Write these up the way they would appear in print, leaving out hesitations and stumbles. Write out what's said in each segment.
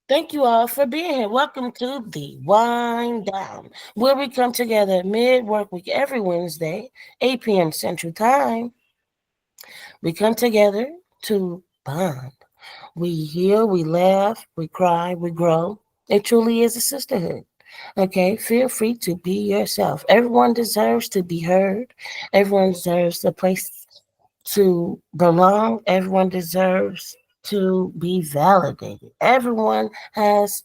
Thank you all for being here. Welcome to the Wind Down, where we come together mid work week every Wednesday, 8 p.m. Central Time. We come together to bond. We heal, we laugh, we cry, we grow. It truly is a sisterhood. Okay, feel free to be yourself. Everyone deserves to be heard. Everyone deserves a place to belong. Everyone deserves to be validated. Everyone has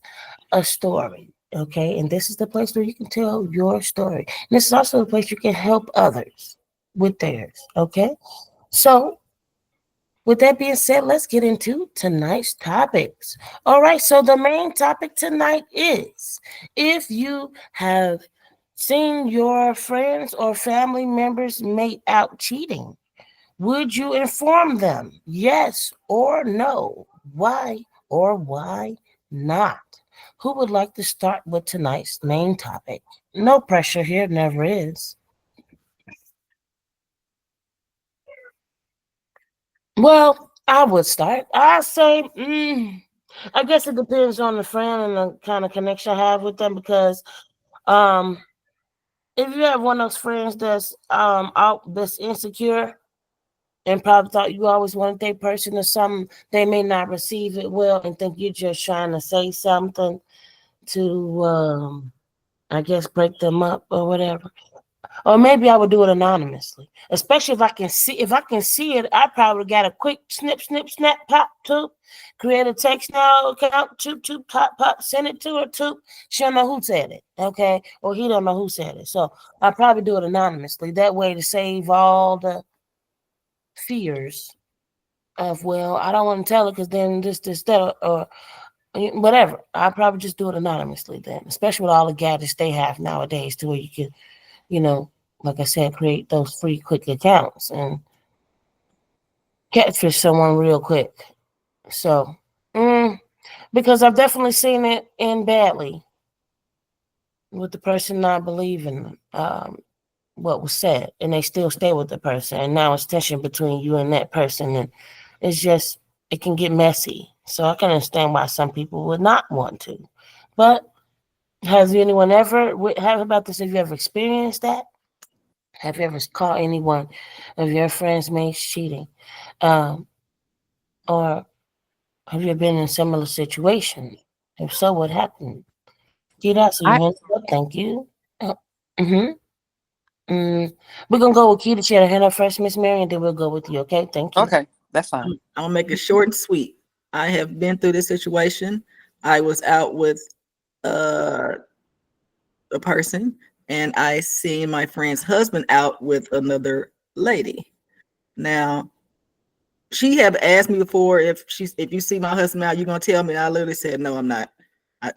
a story. Okay, and this is the place where you can tell your story. And this is also the place you can help others with theirs. Okay, so with that being said, let's get into tonight's topics. All right, so the main topic tonight is if you have seen your friends or family members make out cheating, would you inform them? Yes or no? Why or why not? Who would like to start with tonight's main topic? No pressure here, never is. Well, I would start. I say, I guess it depends on the friend and the kind of connection I have with them because um if you have one of those friends that's out that's insecure and probably thought you always wanted their person or something, they may not receive it well and think you're just trying to say something to I guess break them up or whatever. Or maybe I would do it anonymously. Especially if I can see it, I probably got a quick snip, snip, snap, pop, toop, create a text now account, toop, toop, pop, pop, send it to her, toop. She'll know who said it, okay? Or he don't know who said it. So I probably do it anonymously. That way to save all the fears of, well, I don't want to tell her because then this, that, or whatever. I probably just do it anonymously then, especially with all the gadgets they have nowadays to where you can, you know, like I said, create those free quick accounts and catfish someone real quick. So, mm, because I've definitely seen it end badly with the person not believing what was said, and they still stay with the person, and now it's tension between you and that person, and it's just it can get messy. So I can understand why some people would not want to, but has anyone ever have about this? Have you ever experienced that? Have you ever caught anyone of your friends' mates cheating? Um, or have you been in a similar situation? If so, what happened? Keita, so your I hands up. Thank you. Uh, mm-hmm. Mm, we're going to go with Keita. She had her hand up first, Miss Mary, and then we'll go with you, okay? Thank you. okay, that's fine. I'm gonna make it short and sweet. I have been through this situation. I was out with uh, a person, and I seen my friend's husband out with another lady. Now, she have asked me before if you see my husband out, you gonna tell me. And I literally said, no, I'm not.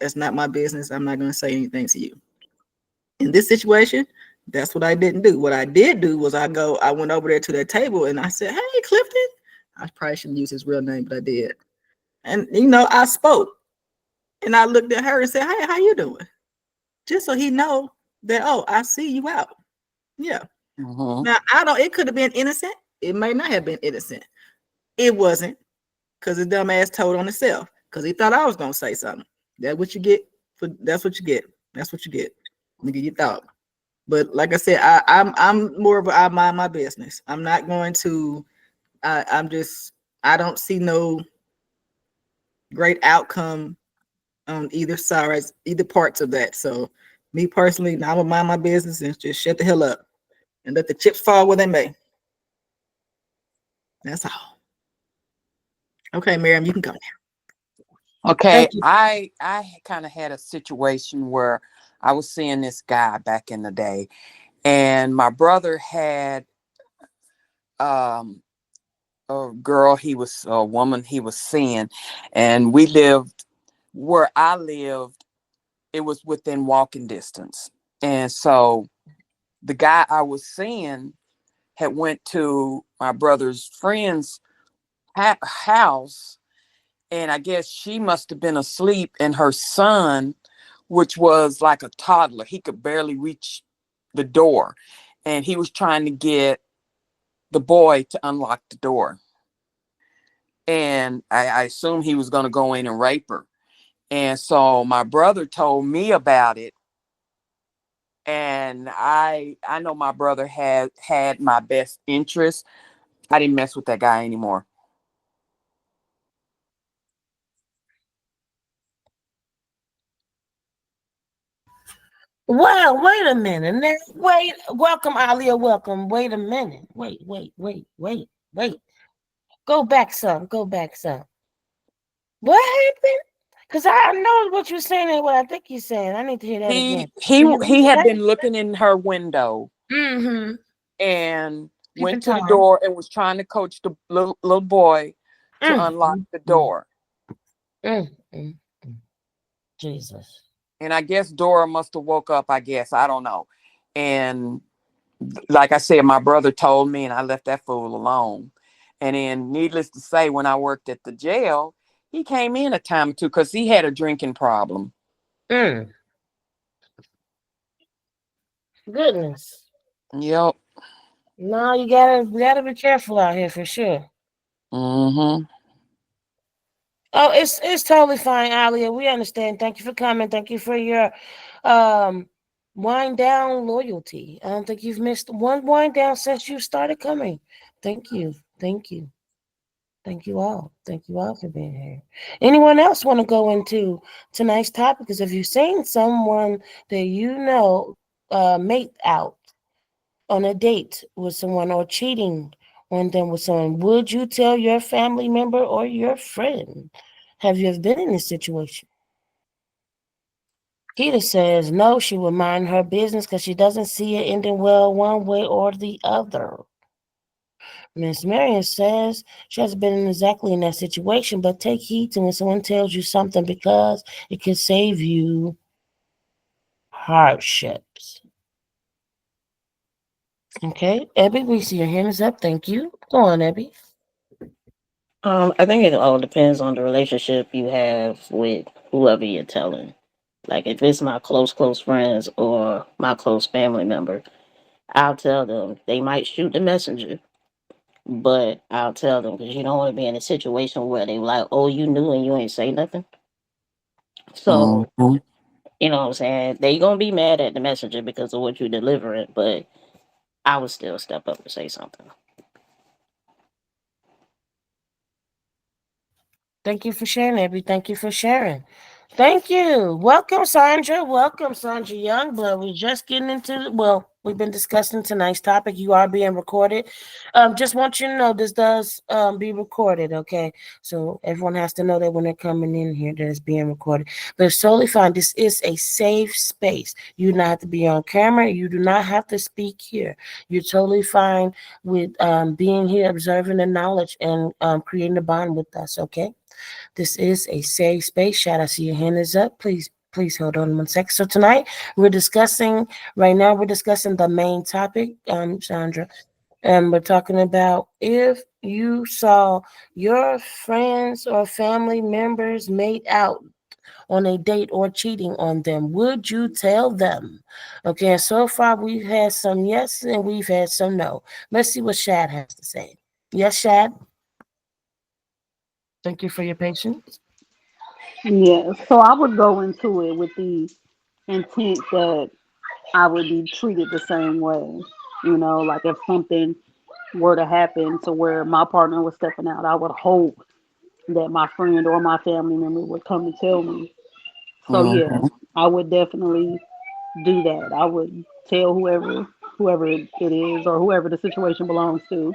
That's not my business. I'm not gonna say anything to you. In this situation, that's what I didn't do. What I did do was I went over there to their table and I said, hey, Clifton. I probably shouldn't use his real name, but I did. And I spoke and I looked at her and said, hey, how you doing? Just so he know that, oh, I see you out. Yeah. Hmm. Now I don't, it could have been innocent. It may not have been innocent. It wasn't because his dumb ass told on himself because he thought I was gonna say something. That's what you get. That's what you get. Nigga, you thought. But like I said, I'm more of a I mind my business. I'm not going to I'm just I don't see no great outcome on either side, either parts of that. So me personally, I'm gonna mind my business and just shut the hell up and let the chips fall where they may. That's all. Okay, Miriam, you can go now. Okay, Thank you. I kind of had a situation where I was seeing this guy back in the day, and my brother had um a girl he was a woman he was seeing, and we lived where I lived. It was within walking distance, and so the guy I was seeing had went to my brother's friend's house, and I guess she must have been asleep, and her son, which was like a toddler, he could barely reach the door, and he was trying to get the boy to unlock the door, and I assumed he was going to go in and rape her. And so my brother told me about it, and I know my brother had my best interest. I didn't mess with that guy anymore. Well, wait a minute. Wait, welcome, Alia. Welcome. Wait a minute. Wait. Go back some. Go back some. What happened? Because I know what you're saying and what I think you're saying. I need to hear that He again. he Can you he had rephrase? been looking in her window Mm-hmm. and Keep went it to the time. door and was trying to coach the little boy to Mm, unlock mm, the mm, door. mm, mm, mm. Jesus. And I guess Dora must have woke up, I guess. I don't know. And like I said, my brother told me and I left that fool alone. And then needless to say, when I worked at the jail, he came in a time or two because he had a drinking problem. Mm, goodness. Yep. No, you gotta be careful out here for sure. Mm-hmm. Oh, it's totally fine, Alia. We understand. Thank you for coming. Thank you for your um wind down loyalty. I don't think you've missed one wind down since you started coming. Thank you. Thank you. Thank you all. Thank you all for being here. Anyone else want to go into tonight's topic? Because if you've seen someone that you know mate out on a date with someone or cheating on them with someone, would you tell your family member or your friend? Have you ever been in this situation? Keita says no, she would mind her business because she doesn't see it ending well one way or the other. Miss Marion says she hasn't been exactly in that situation, but take heed to when someone tells you something because it can save you hardships. Okay, Abby, we see your hand is up. Thank you. Go on, Abby. I think it all depends on the relationship you have with whoever you're telling. Like if it's my close friends or my close family member, I'll tell them. They might shoot the messenger, but I'll tell them because you don't want to be in a situation where they like, oh, you knew and you ain't say nothing. So Mm-hmm. you know what I'm saying? They gonna be mad at the messenger because of what you delivering, but I would still step up and say something. Thank you for sharing, Abby. Thank you for sharing. Thank you. Welcome, Sandra. Welcome, Sandra Youngblood. We're just getting into, well, we've been discussing tonight's topic. You are being recorded. Just want you to know this does be recorded, okay? So everyone has to know that when they're coming in here, that it's being recorded. But it's totally fine. This is a safe space. You do not have to be on camera. You do not have to speak here. You're totally fine with being here, observing the knowledge, and creating a bond with us, okay? This is a safe space. Shout I see your hand is up. Please hold on 1 second. So tonight right now we're discussing the main topic, Sandra. And we're talking about if you saw your friends or family members made out on a date or cheating on them, would you tell them? Okay, and so far we've had some yes and we've had some no. Let's see what Shad has to say. Yes, Shad. Thank you for your patience. Yeah, so I would go into it with the intent that I would be treated the same way. You know, like if something were to happen to where my partner was stepping out, I would hope that my friend or my family member would come and tell me. So yeah, Mm-hmm. I would definitely do that. I would tell whoever it is or whoever the situation belongs to,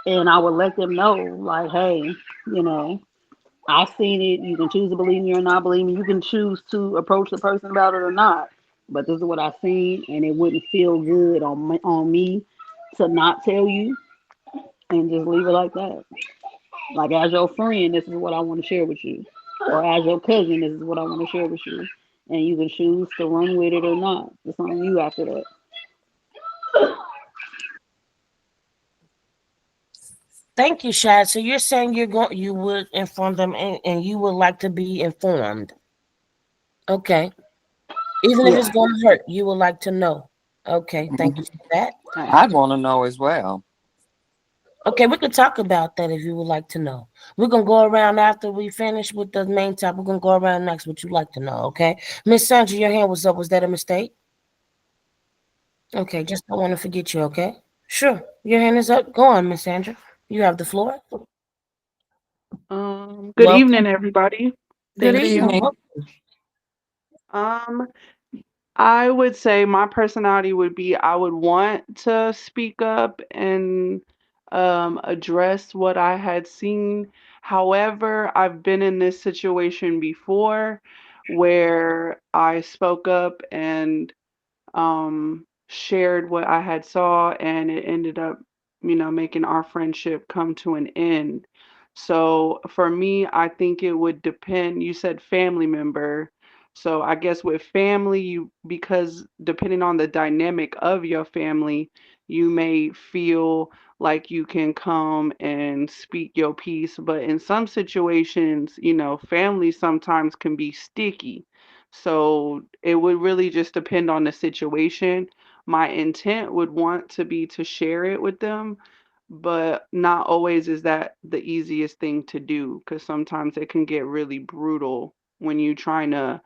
and I would let them know like, hey, you know, I've seen it. You can choose to believe me or not believe me. You can choose to approach the person about it or not. But this is what I've seen, and it wouldn't feel good on me to not tell you and just leave it like that. Like as your friend, this is what I want to share with you, or as your cousin, this is what I want to share with you, and you can choose to run with it or not. It's on you after that. Thank you, Shad. So you're saying you would inform them and you would like to be informed. Okay. Even if Yeah. it's going to hurt, you would like to know. Okay. Thank Mm-hmm. you for that. All right. I'd want to know as well. Okay, we could talk about that if you would like to know. We're gonna go around after we finish with the main topic. We're gonna go around next. What you like to know? Okay, Miss Sandra, your hand was up. Was that a mistake? Okay, just don't want to forget you. Okay, sure. Your hand is up. Go on, Miss Sandra. You have the floor. Good Welcome. evening, everybody. Good Good Thank evening. you. evening. Welcome. Um, I would say my personality would be I would want to speak up and address what I had seen. However, I've been in this situation before where I spoke up and shared what I had saw, and it ended up, making our friendship come to an end. So for me, I think it would depend. You said family member. So I guess with family, because depending on the dynamic of your family, you may feel like you can come and speak your piece. But in some situations, family sometimes can be sticky. So it would really just depend on the situation. My intent would want to be to share it with them, but not always is that the easiest thing to do because sometimes it can get really brutal when you're trying to,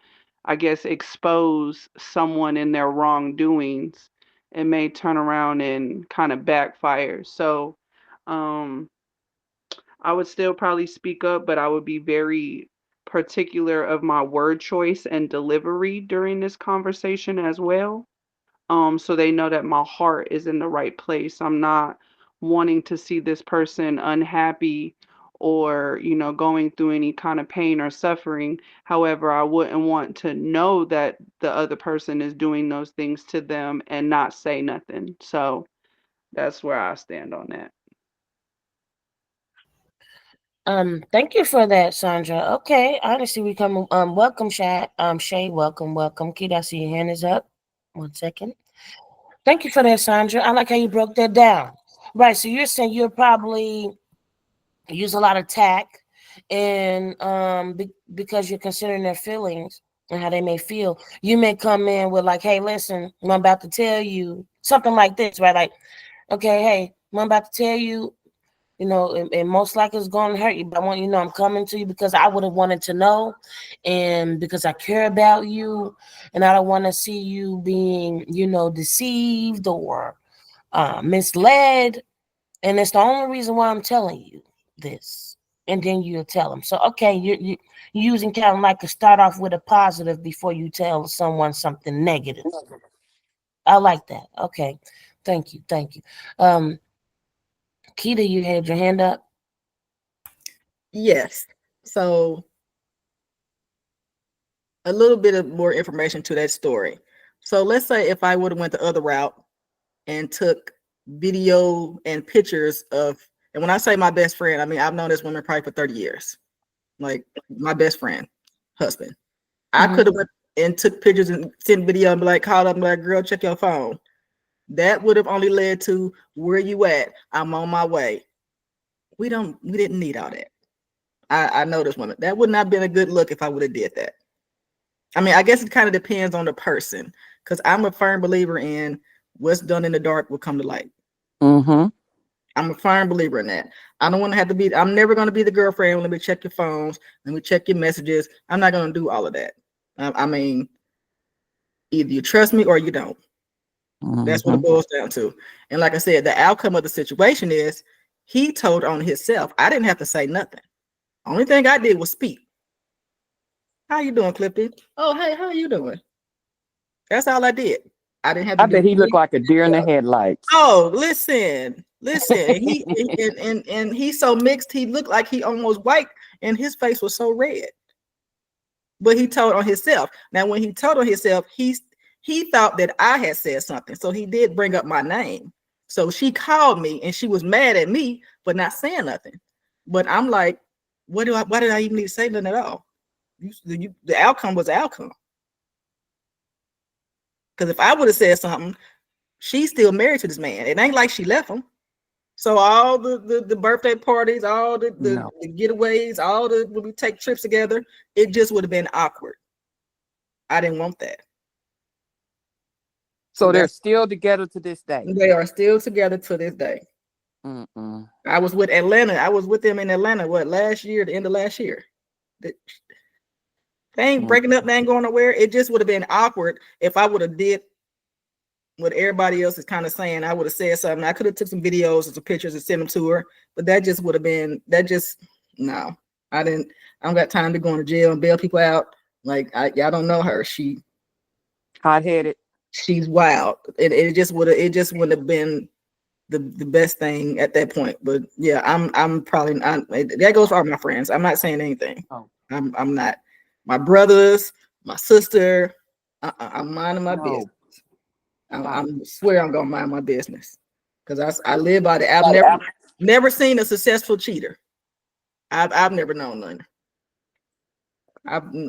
I guess, expose someone in their wrongdoings. It may turn around and kind of backfire. So, um, I would still probably speak up, but I would be very particular of my word choice and delivery during this conversation as well. So they know that my heart is in the right place. I'm not wanting to see this person unhappy or, going through any kind of pain or suffering. However, I wouldn't want to know that the other person is doing those things to them and not say nothing. So that's where I stand on that. Thank you for that, Sandra. Okay, honestly, we come. Welcome, Shay, welcome, welcome. Kid, I see your hand is up. 1 second. Thank you for that, Sandra. I like how you broke that down. Right. So you're saying you're probably use a lot of tact, and because you're considering their feelings and how they may feel, you may come in with like, "Hey, listen, I'm about to tell you something like this, right? Like, okay, hey, I'm about to tell you." And most likely it's going to hurt you, but I want you to know I'm coming to you because I would have wanted to know, and because I care about you, and I don't want to see you being, deceived or misled, and it's the only reason why I'm telling you this. And then you'll tell them. So okay, you're using kind of like to start off with a positive before you tell someone something negative. I like that. Okay, thank you, thank you. Um, Keita, you had your hand up. Yes. So a little bit of more information to that story. So let's say if I would have went the other route and took video and pictures of, and when I say my best friend, I mean I've known this woman probably for 30 years. Like my best friend, husband. I Mm-hmm. could have went and took pictures and sent video and be like, called up and be like, girl, check your phone. That would have only led to where you at? I'm on my way. We didn't need all that. I know this woman. That would not have been a good look if I would have did that. I mean, I guess it kind of depends on the person because I'm a firm believer in what's done in the dark will come to light. Mm-hmm. I'm a firm believer in that. I don't want to have to be, I'm never going to be the girlfriend. Let me check your phones. Let me check your messages. I'm not going to do all of that. I mean, either you trust me or you don't. That's what Mm-hmm. it boils down to. And like I said, the outcome of the situation is he told on himself. I didn't have to say nothing. Only thing I did was speak. How you doing, Clifton? Oh, hey, how you doing? That's all I did. I didn't have to I do bet he looked anything like a deer in the else. headlights. Oh, listen. And he's so mixed. He looked like he almost white, and his face was so red. But he told on himself. Now, when he told on himself, he thought that I had said something, so he did bring up my name. So she called me, and she was mad at me for not saying nothing. But I'm like, what do I? Why did I even need to say nothing at all? The outcome was the outcome. Because if I would have said something, she's still married to this man. It ain't like she left him. So all the birthday parties, all No. the getaways, all the when we take trips together, it just would have been awkward. I didn't want that. So So they're that's still together to this day. they are still together to this day. Mm-mm. I was with Atlanta. I was with them in Atlanta. What, last year? The end of last year. They ain't Mm. breaking up. They ain't going nowhere. It just would have been awkward if I would have did what everybody else is kind of saying. I would have said something. I could have took some videos and some pictures and sent them to her, but that just would have been that. Just no. I didn't. I don't got time to go into jail and bail people out. Like y'all don't know her. Hot headed. She's wild. It just would have. It just wouldn't have been the best thing at that point. But yeah, I'm probably not. That goes for all my friends. I'm not saying anything. Oh, I'm not. My brothers, my sister. I'm minding my business. no. Stop. I'm swear I'm gonna mind my business because I live by the. I've never seen a successful cheater. I've never known none.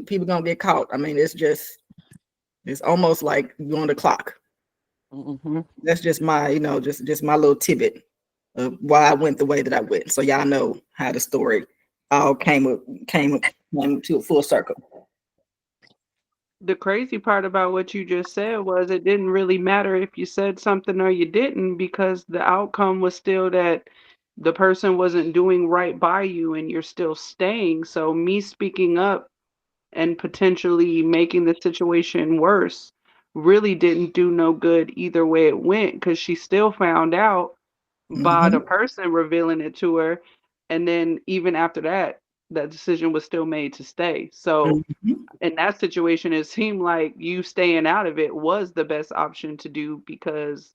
People gonna get caught. I mean, it's almost like you on the clock. Mm-hmm. That's just my, just my little tidbit of why I went the way that I went. So y'all know how the story all came to a full circle. The crazy part about what you just said was it didn't really matter if you said something or you didn't because the outcome was still that the person wasn't doing right by you and you're still staying. So me speaking up and potentially making the situation worse really didn't do no good either way it went because she still found out by the Mm-hmm. person revealing it to her. And then even after that, that decision was still made to stay. So Mm-hmm. in that situation, it seemed like you staying out of it was the best option to do because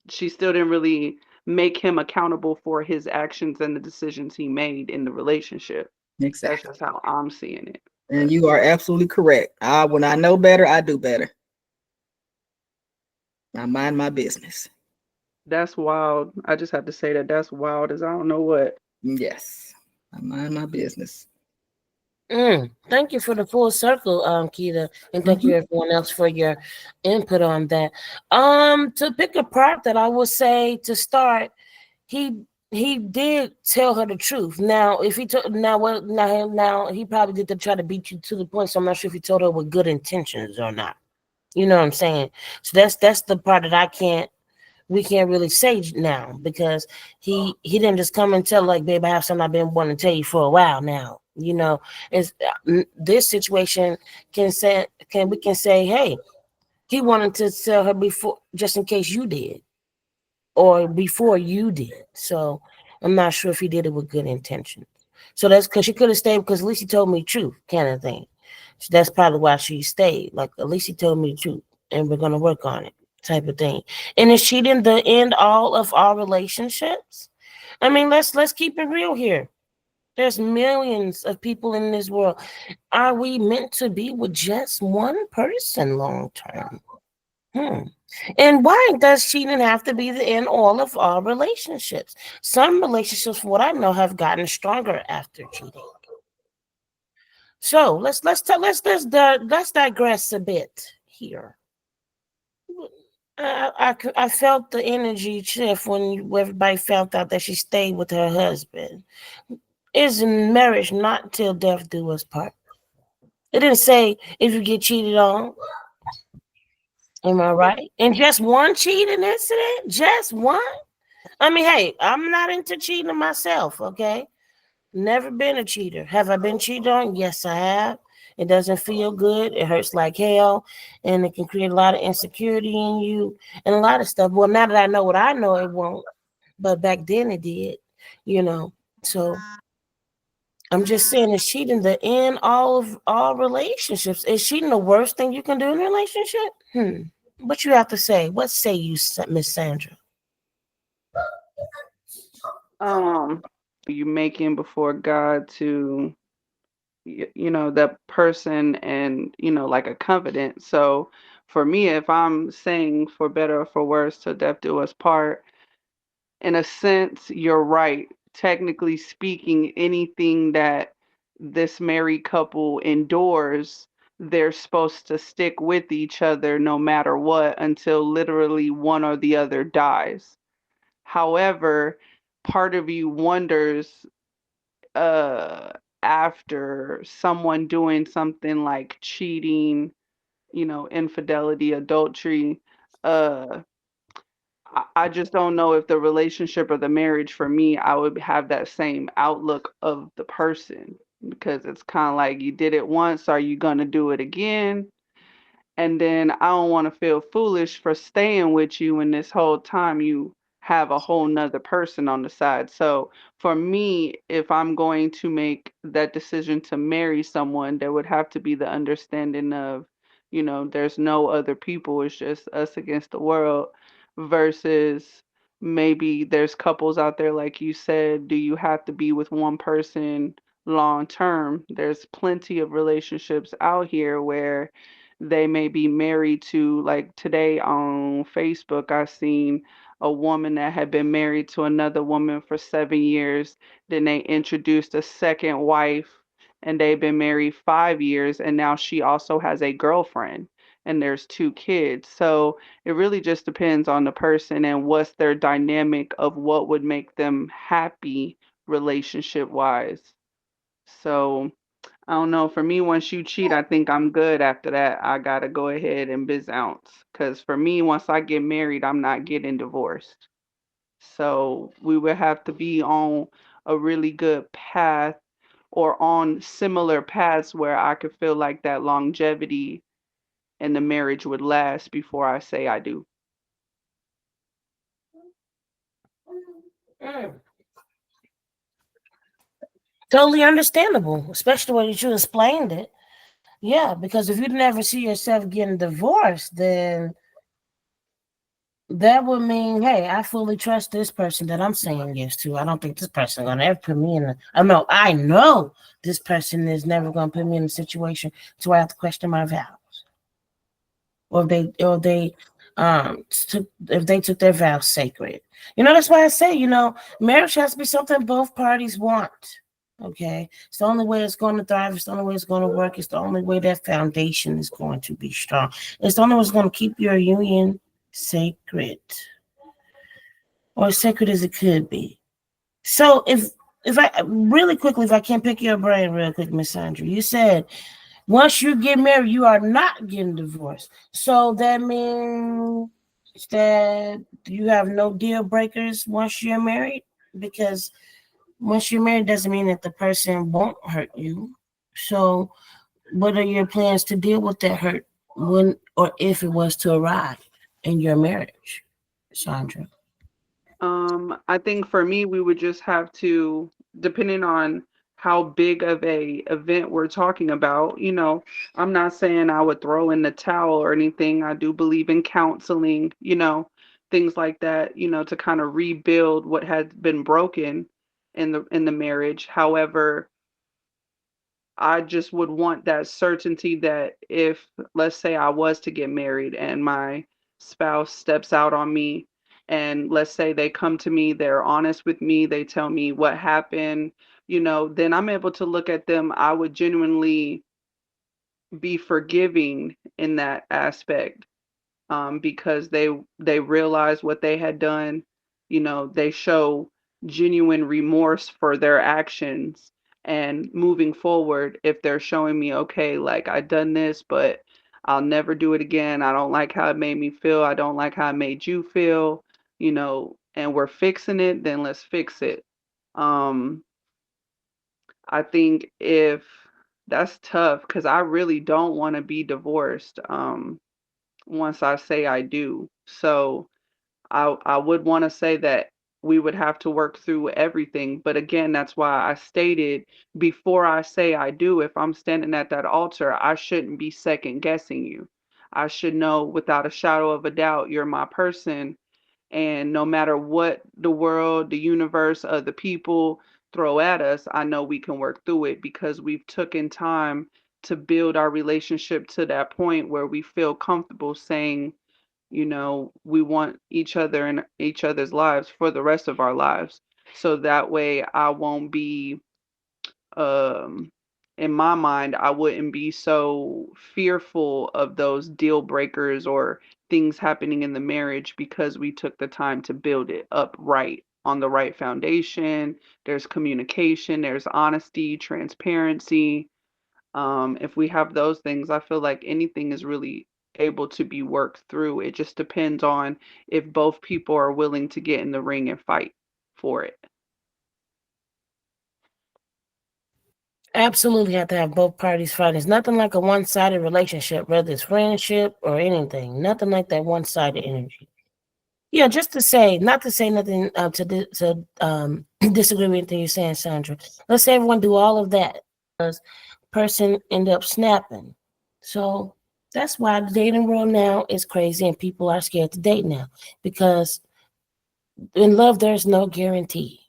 she still didn't really make him accountable for his actions and the decisions he made in the relationship. That's Exactly. just how I'm seeing it. And But you are absolutely correct. When I know better, I do better. I mind my business. that's wild. I just have to say that that's wild as I don't know what. Yes. I mind my business. Thank you for the full circle, Keita, and thank Mm-hmm. you everyone else for your input on that. To pick a part that I would say to start, he he did tell her the truth. Now, if he told now what now he probably did to try to beat you to the point. So I'm not sure if he told her with good intentions or not. You know what I'm saying? So that's the part that we can't really say now because he didn't just come and tell like, babe, I have something I've been wanting to tell you for a while now. It's this situation we can say, hey, he wanted to tell her before, just in case you did or before you did. So I'm not sure if he did it with good intentions. So that's because she could have stayed because at least he told me the truth, kind of thing. So that's probably why she stayed. Like at least he told me the truth, and we're gonna work on it, type of thing. And is cheating the end all of our relationships? I mean, let's keep it real here. There's millions of people in this world. Are we meant to be with just one person long term? Hmm. And why does cheating have to be the end all of all relationships? Some relationships, from what I know, have gotten stronger after cheating. So let's digress a bit here. I felt the energy shift when everybody found out that she stayed with her husband. Is marriage not till death do us part? It didn't say if you get cheated on. Am I right? And just one cheating incident? Just one? I mean, hey, I'm not into cheating myself, okay? Never been a cheater. Have I been cheated on? Yes, I have. It doesn't feel good. It hurts like hell. And it can create a lot of insecurity in you and a lot of stuff. Well, now that I know what I know, it won't. But back then it did, you know. So I'm just saying, is cheating the end all of all relationships? Is cheating the worst thing you can do in a relationship? What you have to say? What say you, Miss Sandra? Um, you making before God to that person and like a covenant. So for me, if I'm saying for better or for worse till death do us part, in a sense, you're right. Technically speaking, anything that this married couple endures, they're supposed to stick with each other no matter what until literally one or the other dies. However, part of you wonders uh after someone doing something like cheating, infidelity, adultery, uh I just don't know if the relationship or the marriage for me, I would have that same outlook of the person because it's kind of like you did it once, are you going to do it again? And then I don't want to feel foolish for staying with you when this whole time you have a whole nother person on the side. So for me, if I'm going to make that decision to marry someone, there would have to be the understanding of, there's no other people, it's just us against the world versus maybe there's couples out there, like you said, do you have to be with one person long term? There's plenty of relationships out here where they may be married to, like today on Facebook I seen a woman that had been married to another woman for 7 years, then they introduced a second wife and they've been married 5 years, and now she also has a girlfriend and there's two kids. So it really just depends on the person and what's their dynamic of what would make them happy relationship wise. So I don't know. For me, once you cheat, I think I'm good after that. I gotta go ahead and biz ounce. Cause for me, once I get married, I'm not getting divorced. So we would have to be on a really good path or on similar paths where I could feel like that longevity and the marriage would last before I say I do. Mm, totally understandable, especially the way that you explained it. Yeah, because if you never see yourself getting divorced, then that would mean, hey, I fully trust this person that I'm saying yes to. I don't think this person gonna ever put me in. I know this person is never gonna put me in a situation to where I have to question my vows, if they took their vows sacred. That's why I say, marriage has to be something both parties want. Okay, it's the only way it's going to thrive. It's the only way it's going to work. It's the only way that foundation is going to be strong. It's the only way it's going to keep your union sacred, or as sacred as it could be. So if I really quickly, if I can pick your brain real quick, Miss Sandra, you said once you get married, you are not getting divorced. So that means that you have no deal breakers once you're married, because once you're married doesn't mean that the person won't hurt you. So what are your plans to deal with that hurt when or if it was to arrive in your marriage, Sandra? I think for me, we would just have to, depending on how big of a event we're talking about, I'm not saying I would throw in the towel or anything. I do believe in counseling, things like that, to kind of rebuild what has been broken in the marriage. However, I just would want that certainty that if, let's say, I was to get married and my spouse steps out on me, and let's say they come to me, they're honest with me, they tell me what happened, then I'm able to look at them. I would genuinely be forgiving in that aspect, because they realized what they had done. They show genuine remorse for their actions, and moving forward, if they're showing me, okay, like I done this, but I'll never do it again. I don't like how it made me feel. I don't like how it made you feel, and we're fixing it, then let's fix it. Um, I think if that's tough because I really don't want to be divorced. Once I say I do. So I would want to say that we would have to work through everything. But again, that's why I stated before I say I do, if I'm standing at that altar, I shouldn't be second guessing you. I should know without a shadow of a doubt you're my person, and no matter what the world, the universe, the people throw at us, I know we can work through it because we've taken time to build our relationship to that point where we feel comfortable saying, we want each other in each other's lives for the rest of our lives. So that way I won't be, um in my mind, I wouldn't be so fearful of those deal breakers or things happening in the marriage because we took the time to build it up right on the right foundation. There's communication, there's honesty, transparency. If we have those things, I feel like anything is really able to be worked through. It just depends on if both people are willing to get in the ring and fight for it. Absolutely have to have both parties fight. It's nothing like a one-sided relationship, whether it's friendship or anything. Nothing like that one-sided energy. Yeah, just to say, not to say nothing to disagree with anything you're saying, Sandra. Let's say everyone do all of that. Person end up snapping. So that's why the dating world now is crazy and people are scared to date now because in love there's no guarantee.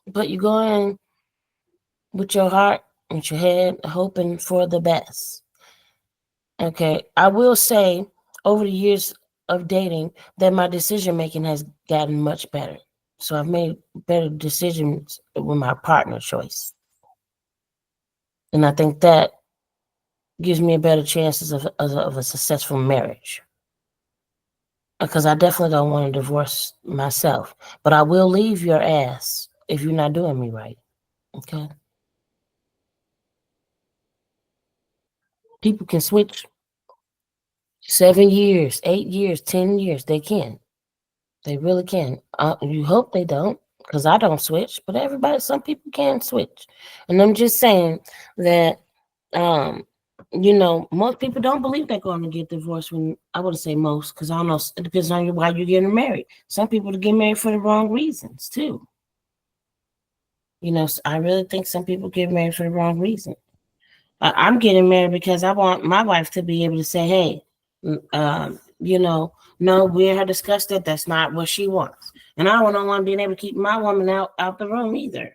But you go in with your heart, with your head, hoping for the best. Okay, I will say over the years of dating that my decision making has gotten much better. So I've made better decisions with my partner choice. And I think that gives me a better chances of a successful marriage. Because I definitely don't want to divorce myself. But I will leave your ass if you're not doing me right. Okay? People can switch 7 years, 8 years, 10 years. They can. They really can. You hope they don't, because I don't switch. But some people can switch. And I'm just saying that, um, most people don't believe they're going to get divorced. When I wouldn't say most, because I don't know. It depends on why you're getting married. Some people get married for the wrong reasons too. I really think some people get married for the wrong reason. I'm getting married because I want my wife to be able to say, "Hey, no, we had discussed that. That's not what she wants." And I don't want being able to keep my woman out the room either.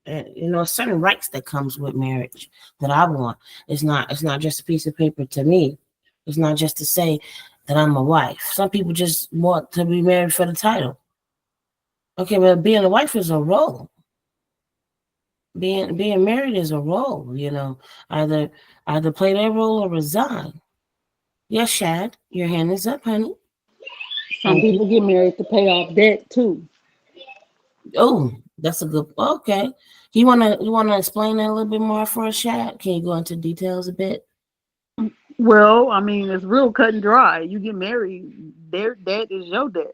Certain rights that comes with marriage that I want. It's not just a piece of paper to me. It's not just to say that I'm a wife. Some people just want to be married for the title. Okay, but being a wife is a role. Being married is a role. Either either play that role or resign. Yes, Shad, your hand is up, honey. Some Thank you. people get married to pay off debt too. Oh, that's a good. Okay, you wanna explain that a little bit more for us, Shad? Can you go into details a bit? Well, I mean, it's real cut and dry. You get married, their debt is your debt.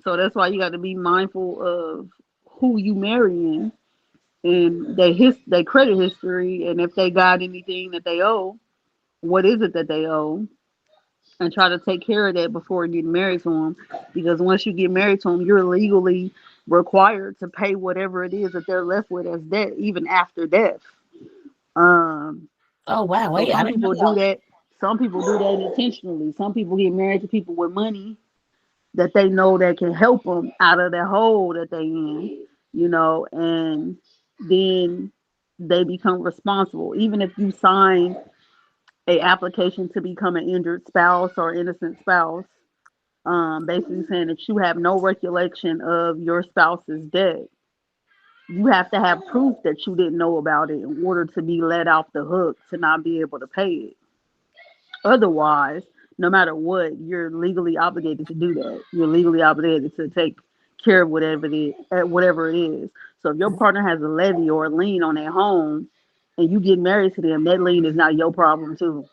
So that's why you got to be mindful of who you marrying and their credit history, and if they got anything that they owe, what is it that they owe, and try to take care of that before getting married to them. Because once you get married to them, you're legally required to pay whatever it is that they're left with as debt, even after death. Um, Oh wow, so wait, I some didn't people know do that. Some people do that intentionally. Some people get married to people with money that they know that can help them out of the hole that they in, and then they become responsible. Even if you sign a application to become an injured spouse or innocent spouse, basically saying that you have no recollection of your spouse's death. You have to have proof that you didn't know about it in order to be let off the hook to not be able to pay it. Otherwise, no matter what, you're legally obligated to do that. You're legally obligated to take care of whatever it is. So if your partner has a levy or a lien on their home, and you get married to them, that lien is not your problem too.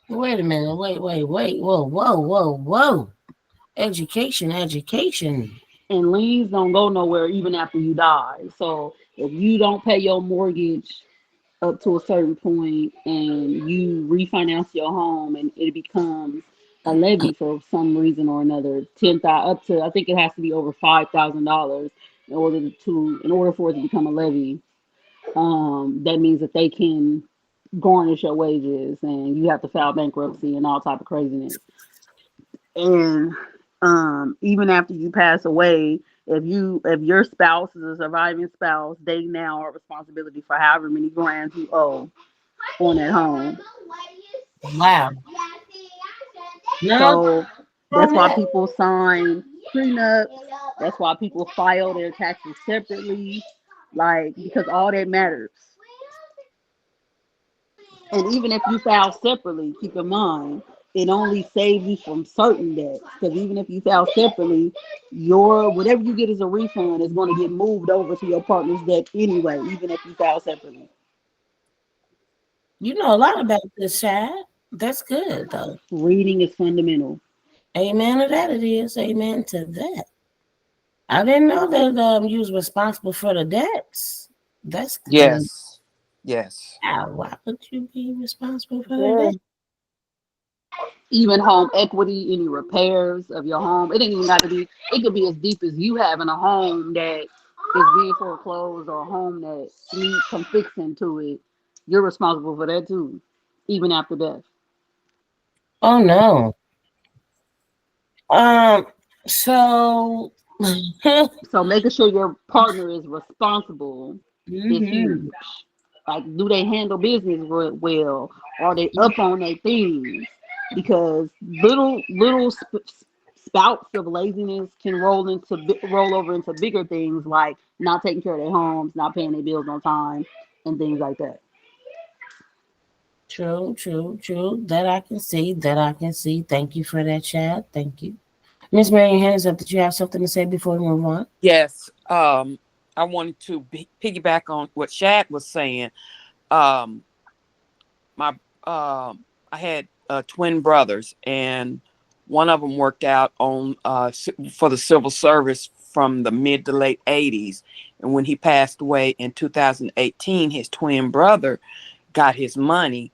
Wait a minute. Wait. Whoa, whoa, whoa, whoa. Education. And liens don't go nowhere even after you die. So if you don't pay your mortgage up to a certain point and you refinance your home and it becomes a levy for some reason or another, 10,000 up to, I think it has to be over $5,000 in order for it to become a levy. That means that they can garnish your wages and you have to file bankruptcy and all type of craziness. And even after you pass away, if your spouse is a surviving spouse, they now are responsibility for however many grand you owe on that home. Wow. No, So go that's why ahead. people sign prenups. That's why people file their taxes separately, like, because all that matters. And even if you file separately, keep in mind it only saves you from certain debts. Because even if you file separately, your whatever you get as a refund is going to get moved over to your partner's debt anyway, even if you file separately. You know a lot about this, Shad. That's good though. Reading is fundamental. Amen to that. It is. Amen to that. I didn't know that you was responsible for the debts. That's good. Yes. Yes. Why would you be responsible for the Yeah. debt? Even home equity, any repairs of your home. It ain't even got to be. It could be as deep as you having a home that is being foreclosed or a home that needs some fixing to it. You're responsible for that too, even after death. Oh no. Um. So. So making sure your partner is responsible is hmm huge. Like, do they handle business well? Are they up on their things? Because little spouts of laziness can roll over into bigger things like not taking care of their homes, not paying their bills on time, and things like that. True, true, true. That I can see. That I can see. Thank you for that, Chad. Thank you. Miss Mary, your hands up. Did you have something to say before we move on? Yes. I wanted to piggyback on what Shad was saying. Um, my I had twin brothers, and one of them worked out on for the civil service from the mid to late '80s. And when he passed away in 2018, his twin brother got his money.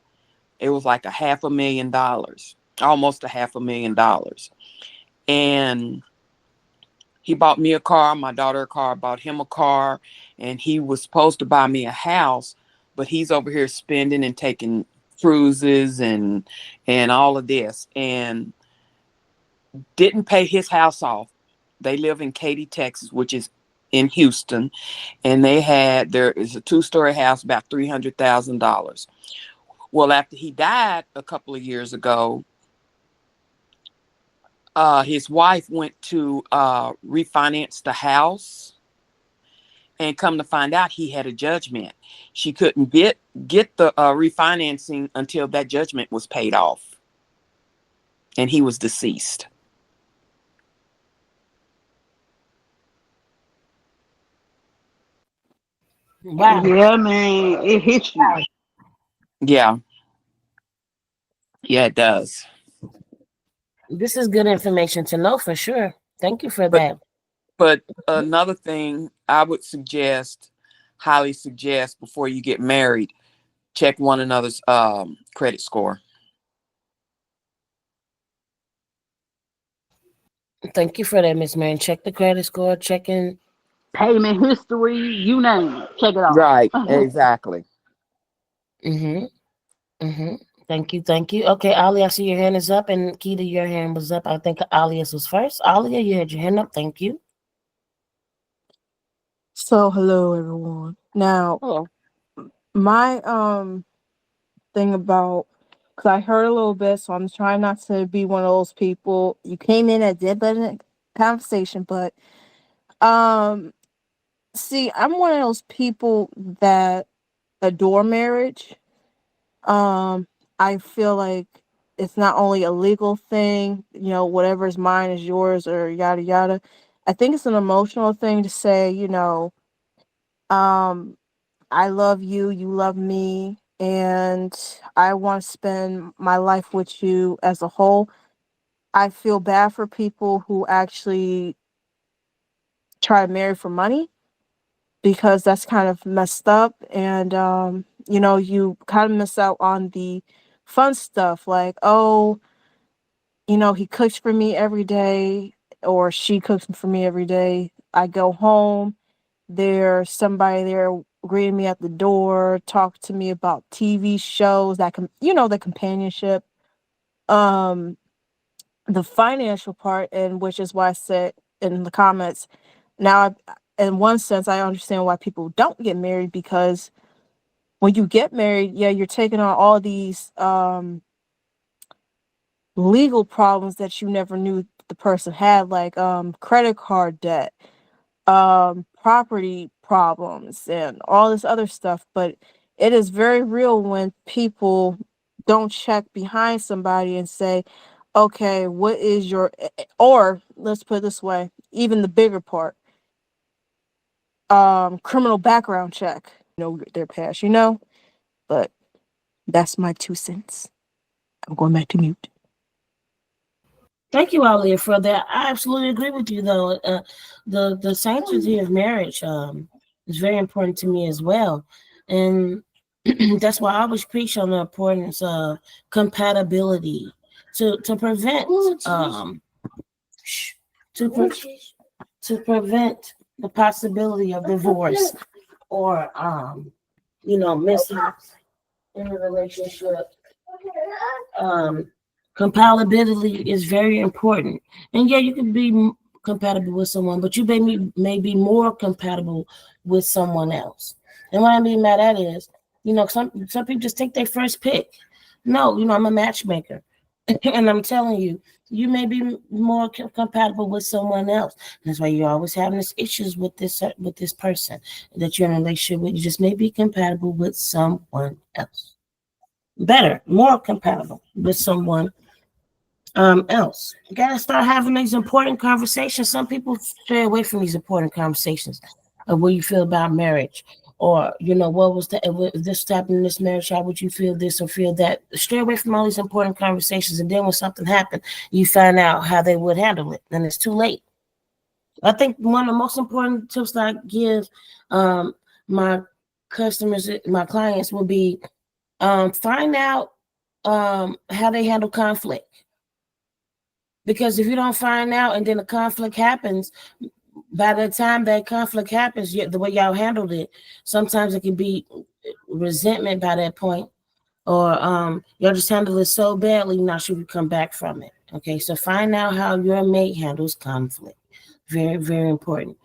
It was like $500,000, almost $500,000, and he bought me a car, my daughter a car, bought him a car, and he was supposed to buy me a house, but he's over here spending and taking cruises and all of this, and didn't pay his house off. They live in Katy, Texas, which is in Houston, and there is a two-story house about $300,000. Well, after he died a couple of years ago, his wife went to refinance the house, and come to find out he had a judgment. She couldn't get the refinancing until that judgment was paid off, and he was deceased. Wow. Yeah, man, it hits you. Yeah, yeah, it does. This is good information to know for sure. Thank you for But that. but another thing I would suggest, highly suggest, before you get married, check one another's credit score. Thank you for that, Miss Mary. Check the credit score. Checking. Payment history, you name it. Check it out. Right, exactly. Mm-hmm. Mm-hmm. Thank you. Thank you. Okay, Ali, I see your hand is up, and Keita, your hand was up. I think Alias was first. Alia, you had your hand up. Thank you. So hello everyone. Now Hello. my thing about, because I heard a little bit, so I'm trying not to be one of those people. You came in at dead end conversation, but um see, I'm one of those people that adore marriage. Um I feel like it's not only a legal thing, whatever is mine is yours or yada yada. I think it's an emotional thing to say, um I love you, you love me, and I want to spend my life with you as a whole. I feel bad for people who actually try to marry for money because that's kind of messed up. And, you kind of miss out on the fun stuff like, oh, he cooks for me every day or she cooks for me every day. I go home. There's somebody there greeting me at the door, talk to me about TV shows that the companionship, um, the financial part, and which is why I said in the comments. Now, in one sense, I understand why people don't get married because when you get married, yeah, you're taking on all these legal problems that you never knew the person had, like credit card debt, property problems and all this other stuff. But it is very real when people don't check behind somebody and say, okay, what is your, or let's put it this way, even the bigger part, criminal background check, their past, but that's my 2 cents. I'm going back to mute. Thank you, Alia, for that. I absolutely agree with you, though. The sanctity of marriage is very important to me as well, and that's why I always preach on the importance of compatibility to prevent sh- to pre- to prevent the possibility of divorce or mishaps in a relationship. um, Compatibility is very important. And yeah, you can be compatible with someone, but you may be more compatible with someone else. And what I mean by that is, some people just take their first pick. No, I'm a matchmaker, and I'm telling you, you may be more compatible with someone else. That's why you're always having this issues with this person that you're in a relationship with. You just may be compatible with someone else, better, more compatible with someone else. You gotta start having these important conversations. Some people stray away from these important conversations of what you feel about marriage, or what was that if this happened in this marriage, how would you feel this or feel that? Stray away from all these important conversations, and then when something happened, you find out how they would handle it, and it's too late. I think one of the most important tips that I give my customers, my clients, will be find out how they handle conflict. Because if you don't find out and then a conflict happens, by the time that conflict happens, the way y'all handled it, sometimes it can be resentment by that point, or y'all just handle it so badly, you're not sure you come back from it. Okay, so find out how your mate handles conflict. Very, very important.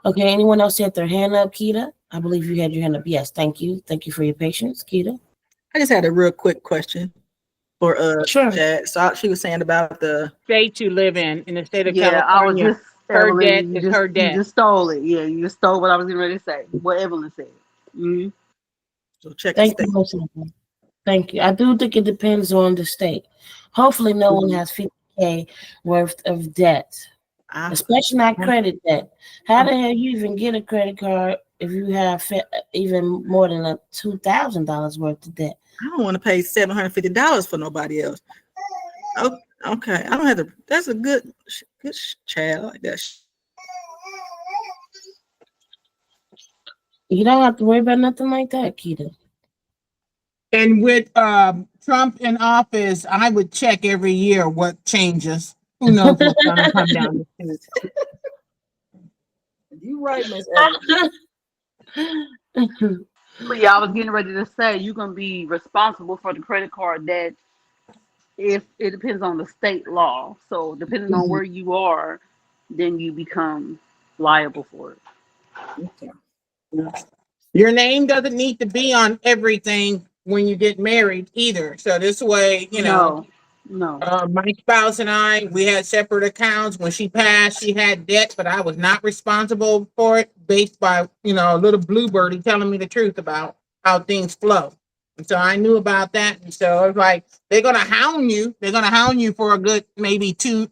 Okay, anyone else had their hand up? Keita, I believe you had your hand up. Yes, thank you. Thank you for your patience, Keita. I just had a real quick question for Sure. Chad. So she was saying about the State you live in the state of Yeah, I was California, just her debt Evelyn. You is just her you debt. just stole it. Yeah, you just stole what I was getting ready to say. What Evelyn said. Mm-hmm. so check the Thank you, state. Miss Evelyn. Thank you. I do think it depends on the state. Hopefully, no one Mm-hmm. has 50K worth of debt, I especially not want credit debt. How the hell you even get a credit card if you have even more than a $2,000 worth of debt? I don't want to pay $750 for nobody else. Oh, okay, I don't have to. That's a good child like that. You don't have to worry about nothing like that, Keita. And with Trump in office, I would check every year what changes. Who knows what's going to come down the tube? You right, Miss Evelyn. But yeah, I was getting ready to say you're gonna be responsible for the credit card debt if it depends on the state law. So depending on Mhm. where you are, then you become liable for it. Okay. Your name doesn't need to be on everything when you get married either. So this way, No, no. my spouse and I, we had separate accounts. When she passed, she had debt, but I was not responsible for it based by, a little bluebirdie telling me the truth about how things flow. And so I knew about that. And so it's like, they're going to hound you. They're going to hound you for a good, maybe 2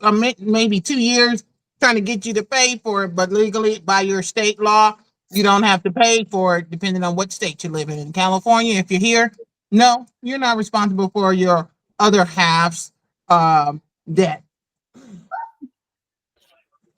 years trying to get you to pay for it. But legally by your state law, you don't have to pay for it depending on what state you live in. In California, if you're here, no, you're not responsible for your other half's debt.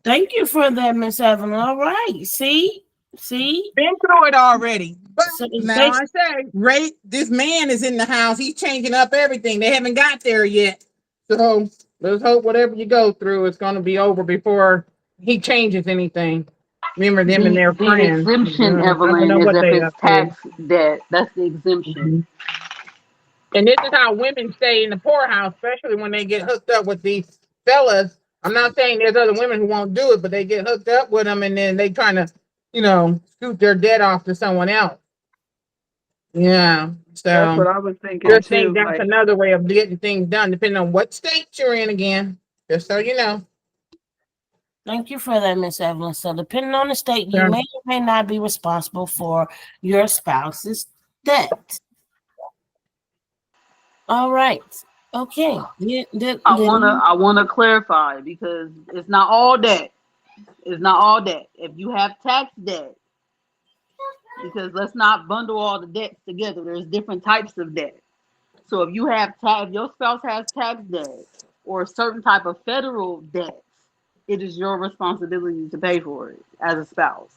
Thank you for that, Miss Evelyn. All right. See. Been through it already. But So it's now I based. say, Ray, this man is in the house. He's changing up everything. They haven't got there yet. So let's hope whatever you go through is going to be over before he changes anything. Remember them and their The friends. exemption, I don't Evelyn, know is what if they it's up to. tax debt. That's the exemption. Mhm. And this is how women stay in the poorhouse, especially when they get hooked up with these fellas. I'm not saying there's other women who won't do it, but they get hooked up with them and then they trying to, scoot their debt off to someone else. Yeah. That's what So I was thinking just think too. that's Like, another way of getting things done, depending on what state you're in again. Just so you know. Thank you for that, Miss Evelyn. So, depending on the state, you Sure. may or may not be responsible for your spouse's debt. All right. Okay. I wanna clarify because it's not all debt. It's not all debt. If you have tax debt, because let's not bundle all the debts together. There's different types of debt. So if you have if your spouse has tax debt or a certain type of federal debt, it is your responsibility to pay for it as a spouse.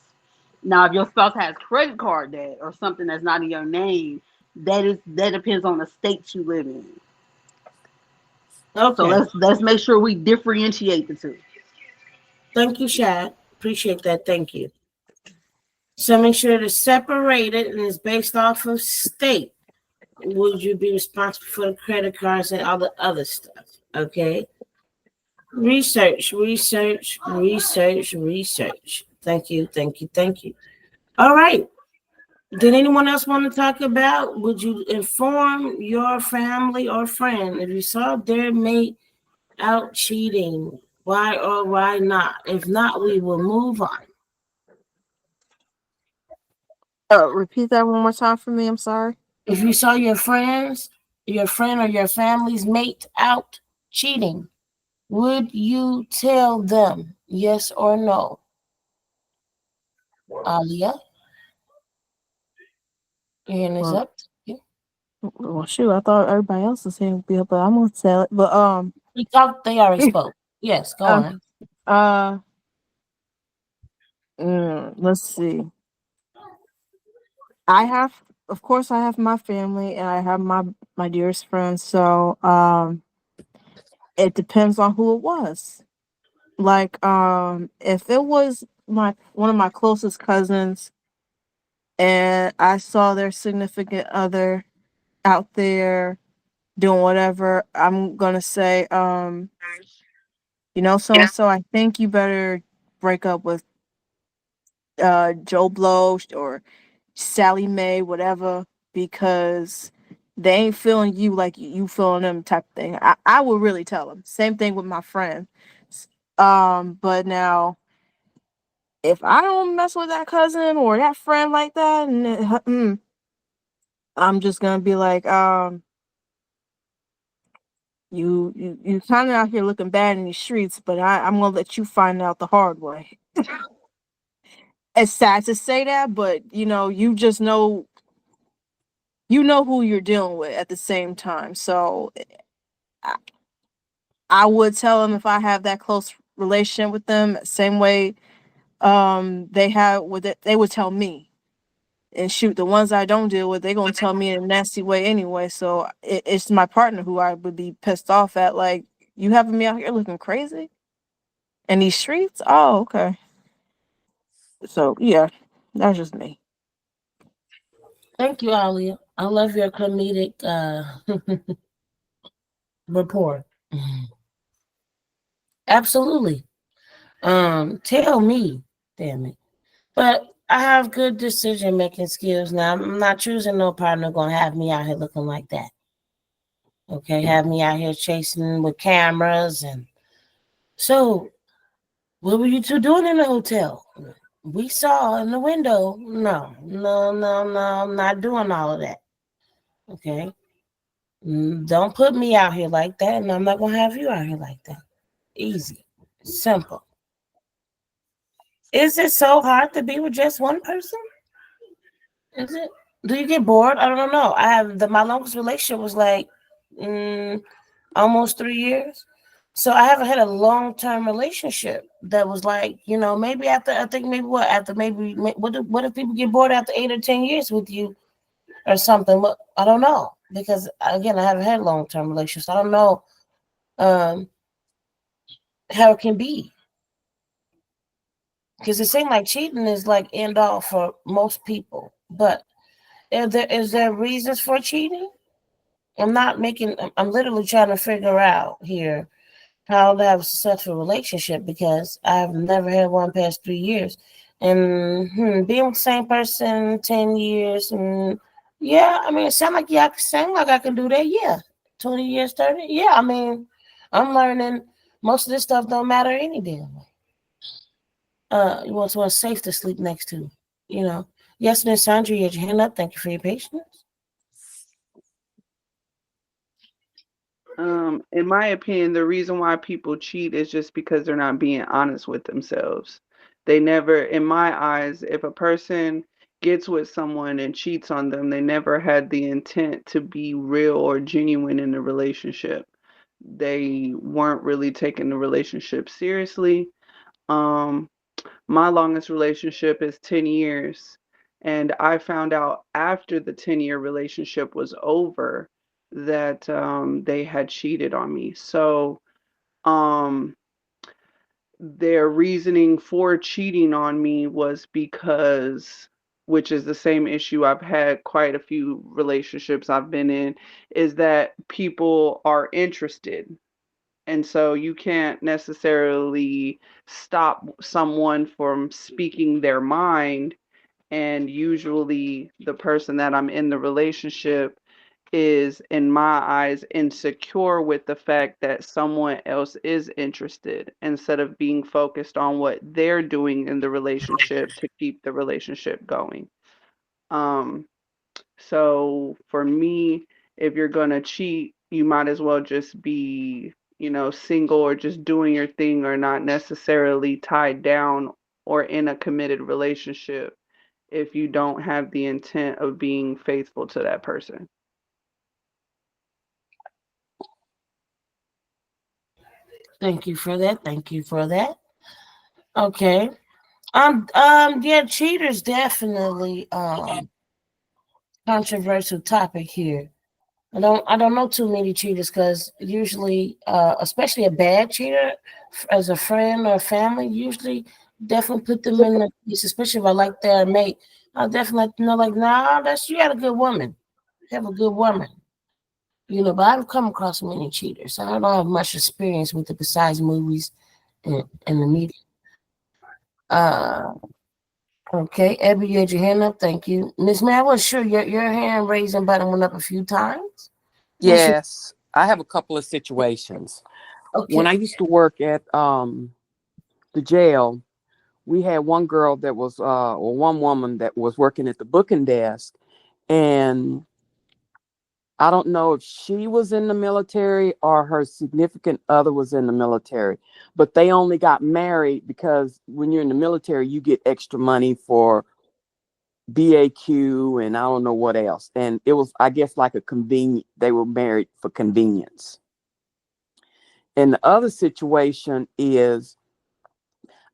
Now, if your spouse has credit card debt or something that's not in your name, that depends on the state you live in. So Okay. let's make sure we differentiate the two. Thank you, Shad. Appreciate that. Thank you. So make sure to separate it and it's based off of state. Would you be responsible for the credit cards and all the other stuff? Okay. Research, research, research, research. Thank you, thank you, thank you. All right. Did anyone else want to talk about? Would you inform your family or friend if you saw their mate out cheating? Why or why not? If not, we will move on. Repeat that one more time for me. I'm sorry. If you saw your friend or your family's mate out cheating, would you tell them yes or no? Alia, your hand is Well, up. well, shoot, I thought everybody else was saying be up, but I'm gonna tell it. But We talked, they already spoke. Yes, go uh, on. uh, let's see. I have, of course, I have my family and I have my dearest friends. So it depends on who it was. Like if it was my one of my closest cousins and I saw their significant other out there doing whatever, I'm gonna say, so and so, I think you better break up with Joe Blow or Sally Mae, whatever, because they ain't feeling you like you feeling them type of thing. I would really tell them. Same thing with my friend. But now if I don't mess with that cousin or that friend like that, and I'm just gonna be like, you kind of out here looking bad in these streets, but I'm gonna let you find out the hard way. It's sad to say that, but you just know who you're dealing with at the same time. So I, I would tell them if I have that close relationship with them, same way they have with it, they would tell me. And shoot, the ones I don't deal with, they gonna tell me in a nasty way anyway. So it's my partner who I would be pissed off at. Like, you having me out here looking crazy in these streets? Oh, okay. So yeah, that's just me. Thank you, Alia. I love your comedic report. Absolutely. Tell me, damn it. But I have good decision making skills now. I'm not choosing no partner gonna have me out here looking like that. Okay, have me out here chasing with cameras and so what were you two doing in the hotel? We saw in the window. No, no, no, no. I'm not doing all of that. Okay. Don't put me out here like that, and I'm not gonna have you out here like that. Easy, simple. Is it so hard to be with just one person? Is it? Do you get bored? I don't know. I have my longest relationship was like mm, almost 3 years. So I haven't had a long term relationship that was like, maybe after I think maybe what after maybe what if people get bored after 8 or 10 years with you or something? But I don't know because again I haven't had long term relationships. I don't know um, how it can be because it seems like cheating is like end all for most people. But is there reasons for cheating? I'm not making. I'm literally trying to figure out here how to have a successful relationship because I've never had one past 3 years. And being with the same person 10 years, yeah, I mean, it sound like I can do that. Yeah, 20 years, 30. Yeah, I mean, I'm learning most of this stuff don't matter any damn way. You want someone safe to sleep next to, you know. Yes, Miss Sandra, you had your hand up. Thank you for your patience. In my opinion, the reason why people cheat is just because they're not being honest with themselves. They never, in my eyes, if a person gets with someone and cheats on them, they never had the intent to be real or genuine in the relationship. They weren't really taking the relationship seriously. Um, my longest relationship is 10 years. And I found out after the 10-year relationship was over that they had cheated on me. So, um, their reasoning for cheating on me was because, which is the same issue I've had quite a few relationships I've been in, is that people are interested. And so you can't necessarily stop someone from speaking their mind. And usually, the person that I'm in the relationship is, in my eyes, insecure with the fact that someone else is interested instead of being focused on what they're doing in the relationship to keep the relationship going. Um, so for me, if you're gonna cheat, you might as well just be, single or just doing your thing or not necessarily tied down or in a committed relationship if you don't have the intent of being faithful to that person. Thank you for that. Thank you for that. Okay. Yeah, cheaters definitely controversial topic here. I don't know too many cheaters because usually, especially a bad cheater, as a friend or family, usually definitely put them in the piece, especially if I like their mate. I'll definitely let them know, like, nah, that's you got a good woman. You have a good woman. But I've come across many cheaters. I don't have much experience with it besides movies and the media. Uh, okay, Abby, you had your hand up. Thank you. Miss May, I was sure your hand raising button went up a few times. What's your Yes, I have a couple of situations. When okay? I used to work at the jail, we had one girl that was or one woman that was working at the booking desk, and I don't know if she was in the military or her significant other was in the military, but they only got married because when you're in the military, you get extra money for BAQ and I don't know what else. And it was, I guess, like a convenient, they were married for convenience. And the other situation is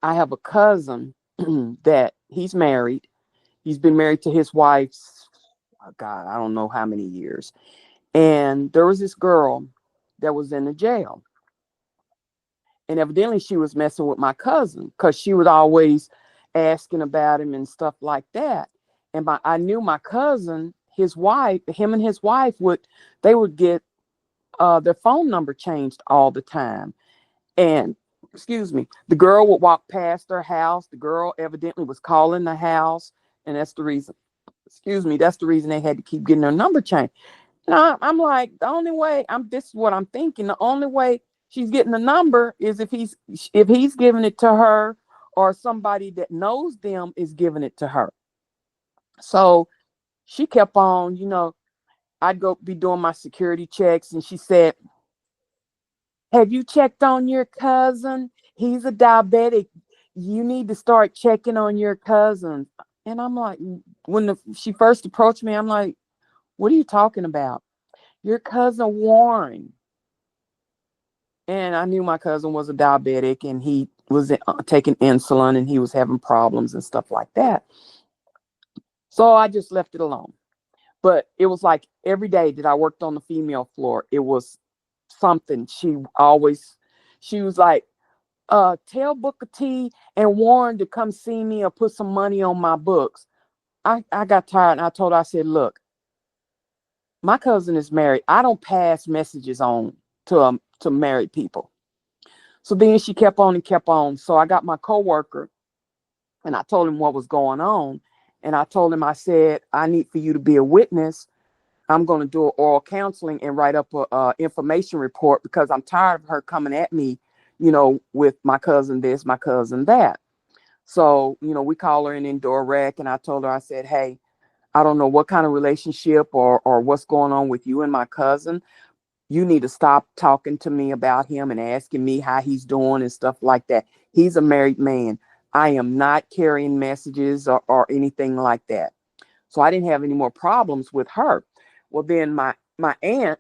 I have a cousin that he's married. He's been married to his wife's, oh God, I don't know how many years. And there was this girl that was in the jail. And evidently she was messing with my cousin because she was always asking about him and stuff like that. And I knew my cousin, his wife, him and his wife would get their phone number changed all the time. And excuse me, the girl would walk past their house. The girl evidently was calling the house. And that's the reason, excuse me, that's the reason they had to keep getting their number changed. And I'm like, the only way this is what I'm thinking. The only way she's getting the number is if he's giving it to her or somebody that knows them is giving it to her. So she kept on, I'd go be doing my security checks and she said, have you checked on your cousin? He's a diabetic. You need to start checking on your cousin. And I'm like, when she first approached me, I'm like, what are you talking about? Your cousin Warren. And I knew my cousin was a diabetic and he was taking insulin and he was having problems and stuff like that. So I just left it alone. But it was like every day that I worked on the female floor, it was something. She was like, tell Booker T and Warren to come see me or put some money on my books. I got tired and I told her, I said, look, my cousin is married. I don't pass messages on to married people. So then she kept on and kept on. So I got my coworker and I told him what was going on. And I told him, I said, I need for you to be a witness. I'm going to do an oral counseling and write up a information report because I'm tired of her coming at me, with my cousin this, my cousin that. So, we call her an indoor rec. And I told her, I said, hey, I don't know what kind of relationship or what's going on with you and my cousin. You need to stop talking to me about him and asking me how he's doing and stuff like that. He's a married man. I am not carrying messages or anything like that. So I didn't have any more problems with her. Well, then my aunt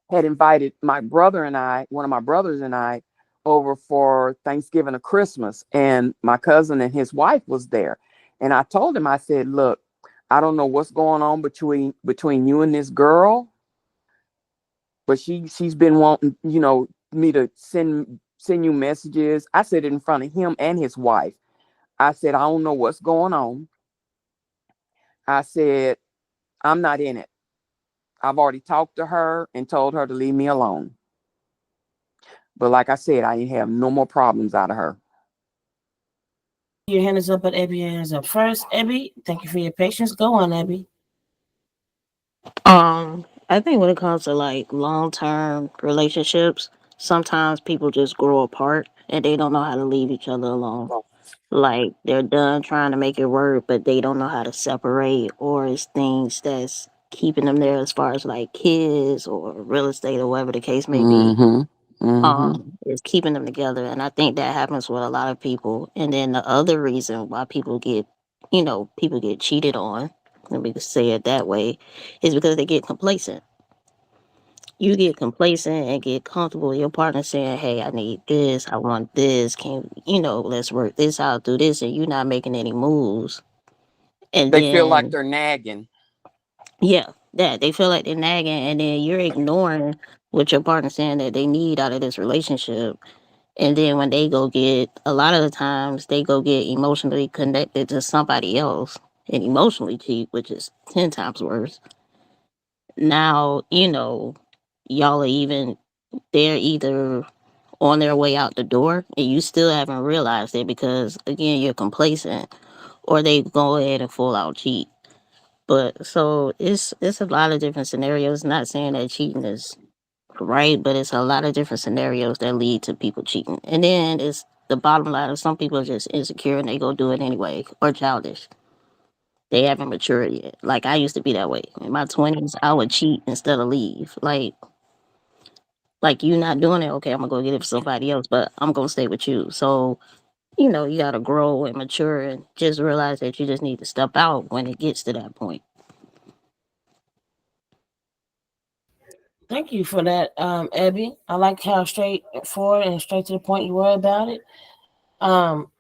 had invited my brother and I, one of my brothers and I, over for Thanksgiving or Christmas, and my cousin and his wife was there. And I told him, I said, "Look, I don't know what's going on between you and this girl, but she's been wanting, me to send you messages." I said it in front of him and his wife. I said, "I don't know what's going on." I said, "I'm not in it. I've already talked to her and told her to leave me alone." But like I said, I didn't have no more problems out of her. Your hand is up, but Abby hands up first. Abby, thank you for your patience. Go on, Abby. I think when it comes to like long term relationships, sometimes people just grow apart and they don't know how to leave each other alone. Like they're done trying to make it work, but they don't know how to separate, or it's things that's keeping them there as far as like kids or real estate or whatever the case may be. Mm-hmm. Mm-hmm. Is keeping them together, and I think that happens with a lot of people. And then the other reason why people get cheated on, let me just say it that way, is because they get complacent. You get complacent and get comfortable with your partner saying, "Hey, I need this, I want this, can let's work this out, do this," and you're not making any moves. And They feel like then they're nagging. yeah, that they feel like they're nagging, and then you're ignoring what your partner saying that they need out of this relationship. And then when they go get, a lot of the times, they go get emotionally connected to somebody else and emotionally cheat, which is 10 times worse. Now, y'all are even, they're either on their way out the door and you still haven't realized it because, again, you're complacent, or they go ahead and full out cheat. But so it's a lot of different scenarios. Not saying that cheating is right? But it's a lot of different scenarios that lead to people cheating. And then it's the bottom line of some people are just insecure and they go do it anyway, or childish. They haven't matured yet. Like I used to be that way. In my 20s, I would cheat instead of leave. Like you not doing it, okay, I'm gonna go get it for somebody else, but I'm gonna stay with you. So, you gotta grow and mature and just realize that you just need to step out when it gets to that point. Thank you for that, Abby. I like how straightforward and straight to the point you were about it. Um,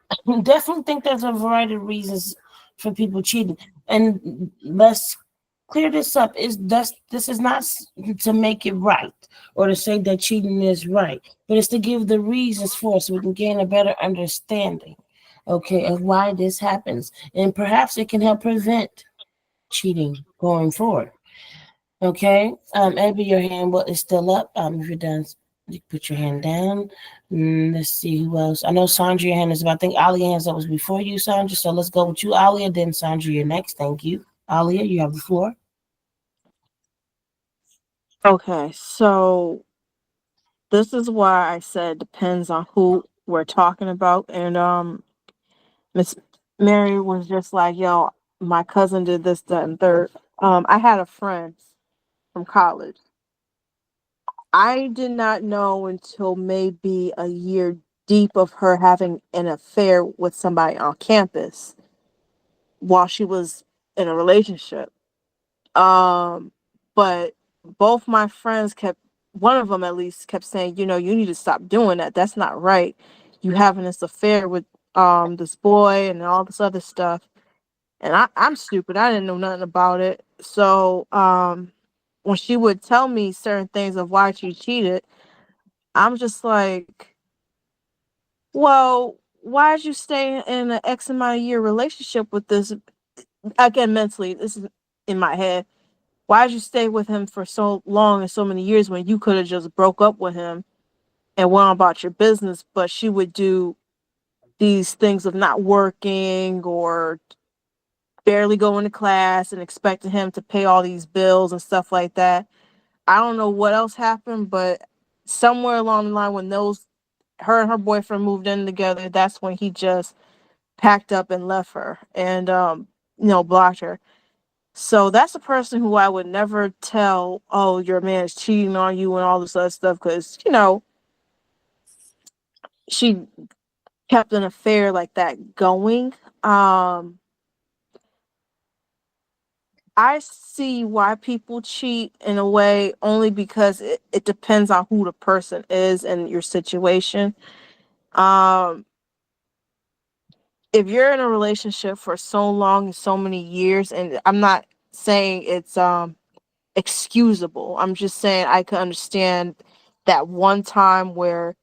definitely think there's a variety of reasons for people cheating, and let's clear this up. This is not to make it right or to say that cheating is right, but it's to give the reasons for it so we can gain a better understanding, okay, of why this happens, and perhaps it can help prevent cheating going forward. Okay, Abby, your is still up. If you're done, you can put your hand down. Let's see who else. I know Sandra, your hand is up. I think Alia hands up was before you, Sandra. So let's go with you, Alia. Then Sandra, you're next. Thank you, Alia. You have the floor. Okay, so this is why I said depends on who we're talking about. And Miss Mary was just like, yo, my cousin did this, that, and third. I had a friend from college. I did not know until maybe a year deep of her having an affair with somebody on campus while she was in a relationship. Um, but both my friends kept, one of them at least kept saying, you need to stop doing that. That's not right. You having this affair with this boy and all this other stuff. And I'm stupid. I didn't know nothing about it. So when she would tell me certain things of why she cheated, I'm just like, well, why'd you stay in an X amount of year relationship with this? Again, mentally, this is in my head. Why'd you stay with him for so long and so many years when you could have just broke up with him and went on about your business? But she would do these things of not working or barely going to class and expecting him to pay all these bills and stuff like that. I don't know what else happened, but somewhere along the line when her and her boyfriend moved in together, that's when he just packed up and left her and blocked her. So that's a person who I would never tell, oh, your man is cheating on you and all this other stuff, because she kept an affair like that going. Um, I see why people cheat in a way only because it depends on who the person is and your situation. Um, if you're in a relationship for so long and so many years, and I'm not saying it's excusable. I'm just saying I can understand that one time where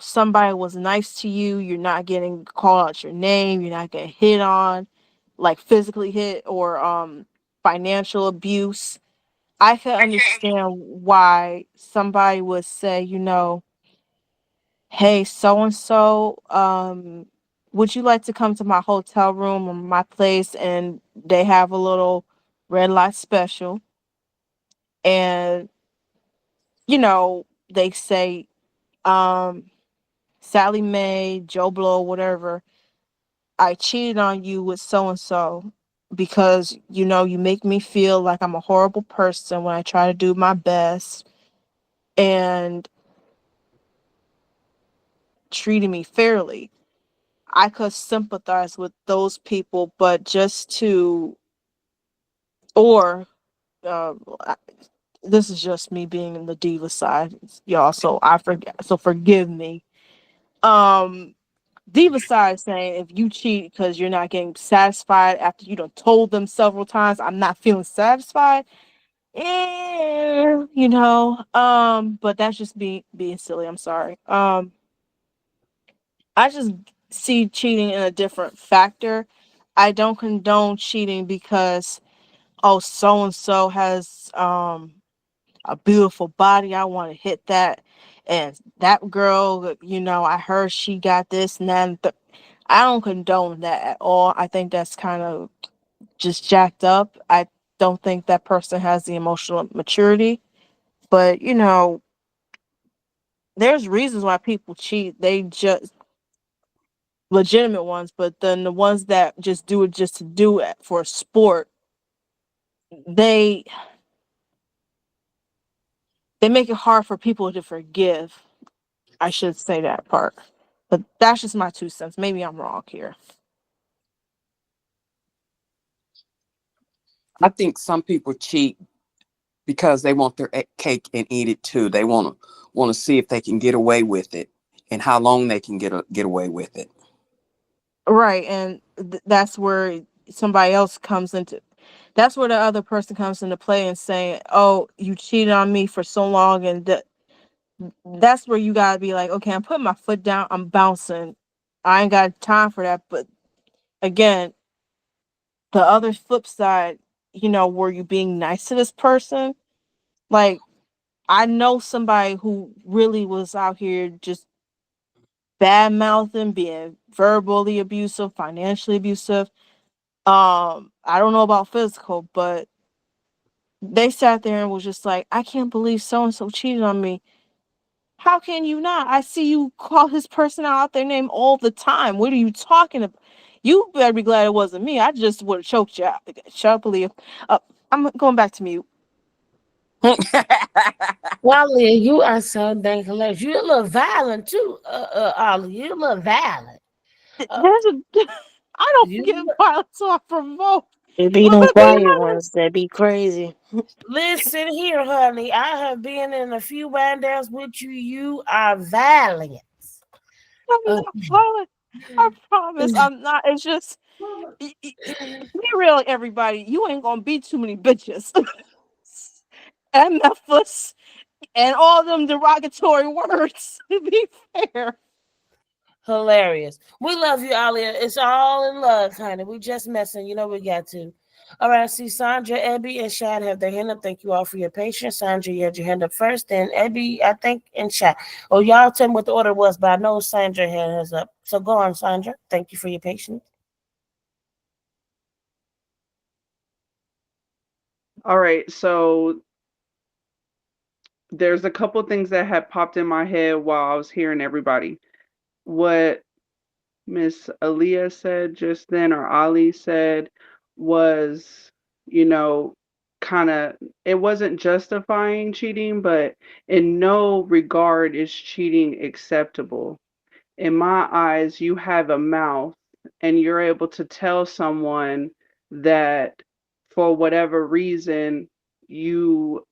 somebody was nice to you, you're not getting called out your name, you're not getting hit on, like physically hit or financial abuse. I can understand why somebody would say, hey, so and so, would you like to come to my hotel room or my place? And they have a little red light special. And, they say, um, Sally Mae, Joe Blow, whatever, I cheated on you with so and so because, you make me feel like I'm a horrible person when I try to do my best and treating me fairly. I could sympathize with those people, but just to, or, uh, this is just me being in the diva side, y'all. So I forget. So forgive me. Um, Diva side saying if you cheat because you're not getting satisfied after you done told them several times, I'm not feeling satisfied. But that's just being silly. I'm sorry. I just see cheating in a different factor. I don't condone cheating because so and so has a beautiful body. I want to hit that. And that girl, I heard she got this and that. I don't condone that at all. I think that's kind of just jacked up. I don't think that person has the emotional maturity. But, there's reasons why people cheat. They just legitimate ones, but then the ones that just do it just to do it for sport, they they make it hard for people to forgive. I should say that part. But that's just my 2 cents. Maybe I'm wrong here. I think some people cheat because they want their cake and eat it too. They want to see if they can get away with it and how long they can get away with it. Right, and that's where somebody else comes into. That's where the other person comes into play and saying, "Oh, you cheated on me for so long," and that's where you gotta be like, "Okay, I'm putting my foot down. I'm bouncing. I ain't got time for that." But again, the other flip side, were you being nice to this person? Like, I know somebody who really was out here just bad mouthing, being verbally abusive, financially abusive. I don't know about physical, but they sat there and was just like, I can't believe so and so cheated on me. How can you not? I see you call his person out their name all the time. What are you talking about? You better be glad it wasn't me. I just would have choked you out. Sharply. I'm going back to mute. Wally, you are so dang hilarious. You're a little violent too, Ollie. You're a little violent. Uh, There's a. I don't you get violence on provoke. It be But them let's be quiet honest. ones that be crazy. listen here, honey. I have been in a few wind downs with you. You are violent. I'm Uh, not violent. I promise I'm not. It's just be real, everybody. You ain't gonna be too many bitches. And Memphis and all them derogatory words. To be fair. Hilarious. We love you, Alia. It's all in love, honey. We just messing. You know we got to. All right, I see Sandra, Abby, and Shad have their hand up. Thank you all for your patience. Sandra, you had your hand up first, then Abby, I think, and Shad. Oh, y'all tell me what the order was, but I know Sandra hand has up. So go on, Sandra. Thank you for your patience. All right, so there's a couple things that had popped in my head while I was hearing everybody. What Miss Aaliyah said just then, or Ali said, was, you know, kind of, it wasn't justifying cheating, but in no regard is cheating acceptable. in my eyes, you have a mouth and you're able to tell someone that for whatever reason you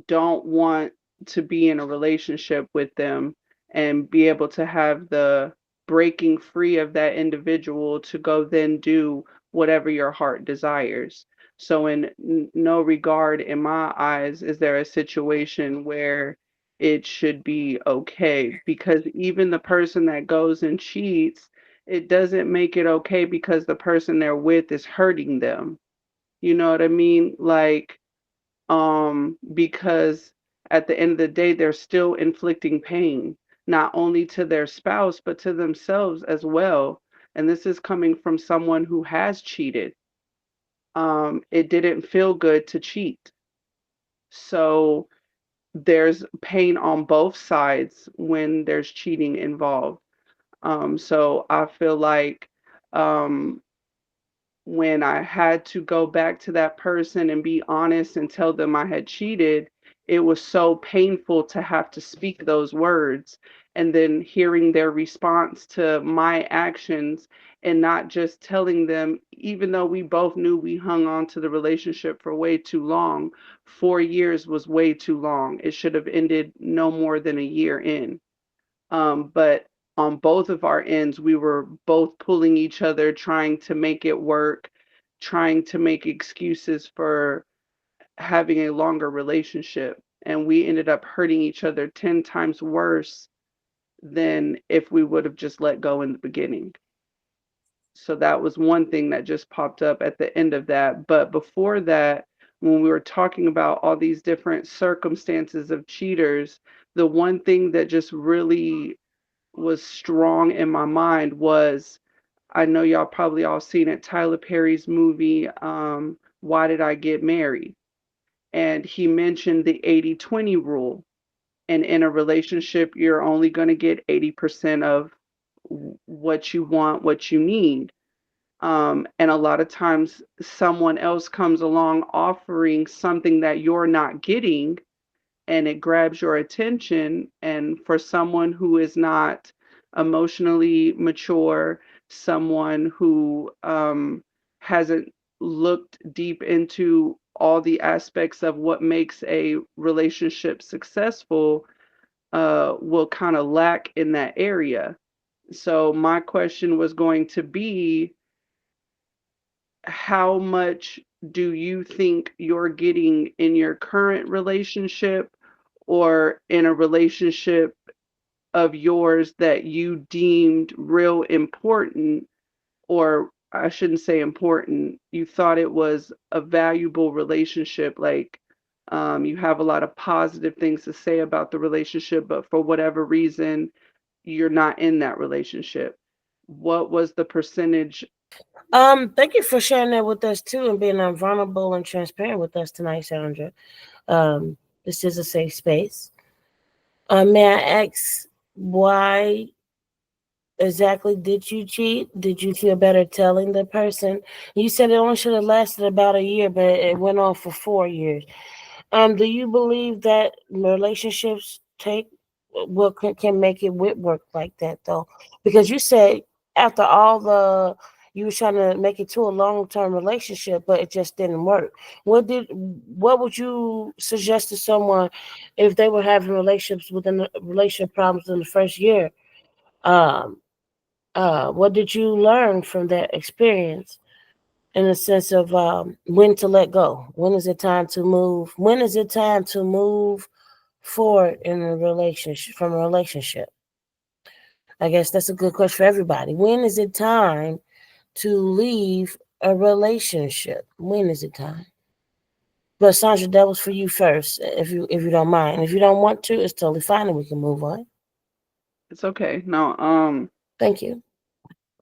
don't want to be in a relationship with them and be able to have the breaking free of that individual to go then do whatever your heart desires. So, in no regard, in my eyes, is there a situation where it should be okay, because even the person that goes and cheats, it doesn't make it okay because the person they're with is hurting them. You know what I mean? Like, because at the end of the day, they're still inflicting pain, not only to their spouse, but to themselves as well. And this is coming from someone who has cheated. It didn't feel good to cheat. So there's pain on both sides when there's cheating involved. So I feel like um, when I had to go back to that person and be honest and tell them I had cheated, it was so painful to have to speak those words. And then hearing their response to my actions and not just telling them, even though we both knew we hung on to the relationship for way too long, 4 years was way too long. It should have ended no more than a year in. But on both of our ends, we were both pulling each other, trying to make it work, trying to make excuses for having a longer relationship. And we ended up hurting each other 10 times worse than if we would have just let go in the beginning. So that was one thing that just popped up at the end of that. But before that, when we were talking about all these different circumstances of cheaters, the one thing that just really was strong in my mind was, I know y'all probably all seen it, Tyler Perry's movie, Why Did I Get Married? And he mentioned the 80-20 rule. And in a relationship, you're only going to get 80% of what you want, what you need. And a lot of times, someone else comes along offering something that you're not getting, and it grabs your attention. And for someone who is not emotionally mature, someone who hasn't looked deep into all the aspects of what makes a relationship successful, will kind of lack in that area. So my question was going to be, how much do you think you're getting in your current relationship or in a relationship of yours that you deemed real important, or I shouldn't say important, you thought it was a valuable relationship, like you have a lot of positive things to say about the relationship, but for whatever reason, you're not in that relationship. What was the percentage? Thank you for sharing that with us too and being vulnerable and transparent with us tonight, Sandra. This is a safe space. May I ask, why exactly did you cheat? Did you feel better telling the person? You said it only should have lasted about a year, but it went on for 4 years. Do you believe that relationships take what can make it work like that though? Because you said after all the you were trying to make it to a long term relationship, but it just didn't work. What would you suggest to someone if they were having relationships within the relationship problems in the first year? Um, what did you learn from that experience? In the sense of when to let go. When is it time to move? When is it time to move forward in a relationship from a relationship? I guess that's a good question for everybody. When is it time to leave a relationship? When is it time? But Sandra, that was for you first, if you don't mind. If you don't want to, it's totally fine, and we can move on. It's okay. No, Thank you.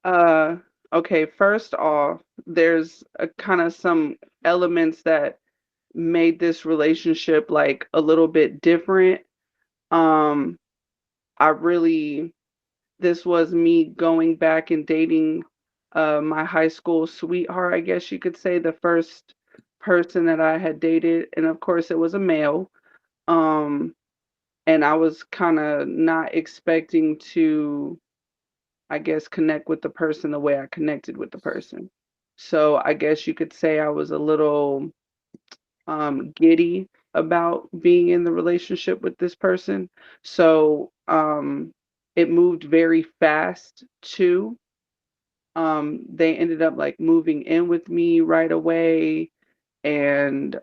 uh, okay, first off, there's a kind of some elements that made this relationship like a little bit different. Um, I really, this was me going back and dating my high school sweetheart, I guess you could say, the first person that I had dated, and of course it was a male. Um, and I was kind of not expecting to, I guess, connect with the person the way I connected with the person. So I guess you could say I was a little giddy about being in the relationship with this person. So it moved very fast too. They ended up like moving in with me right away, and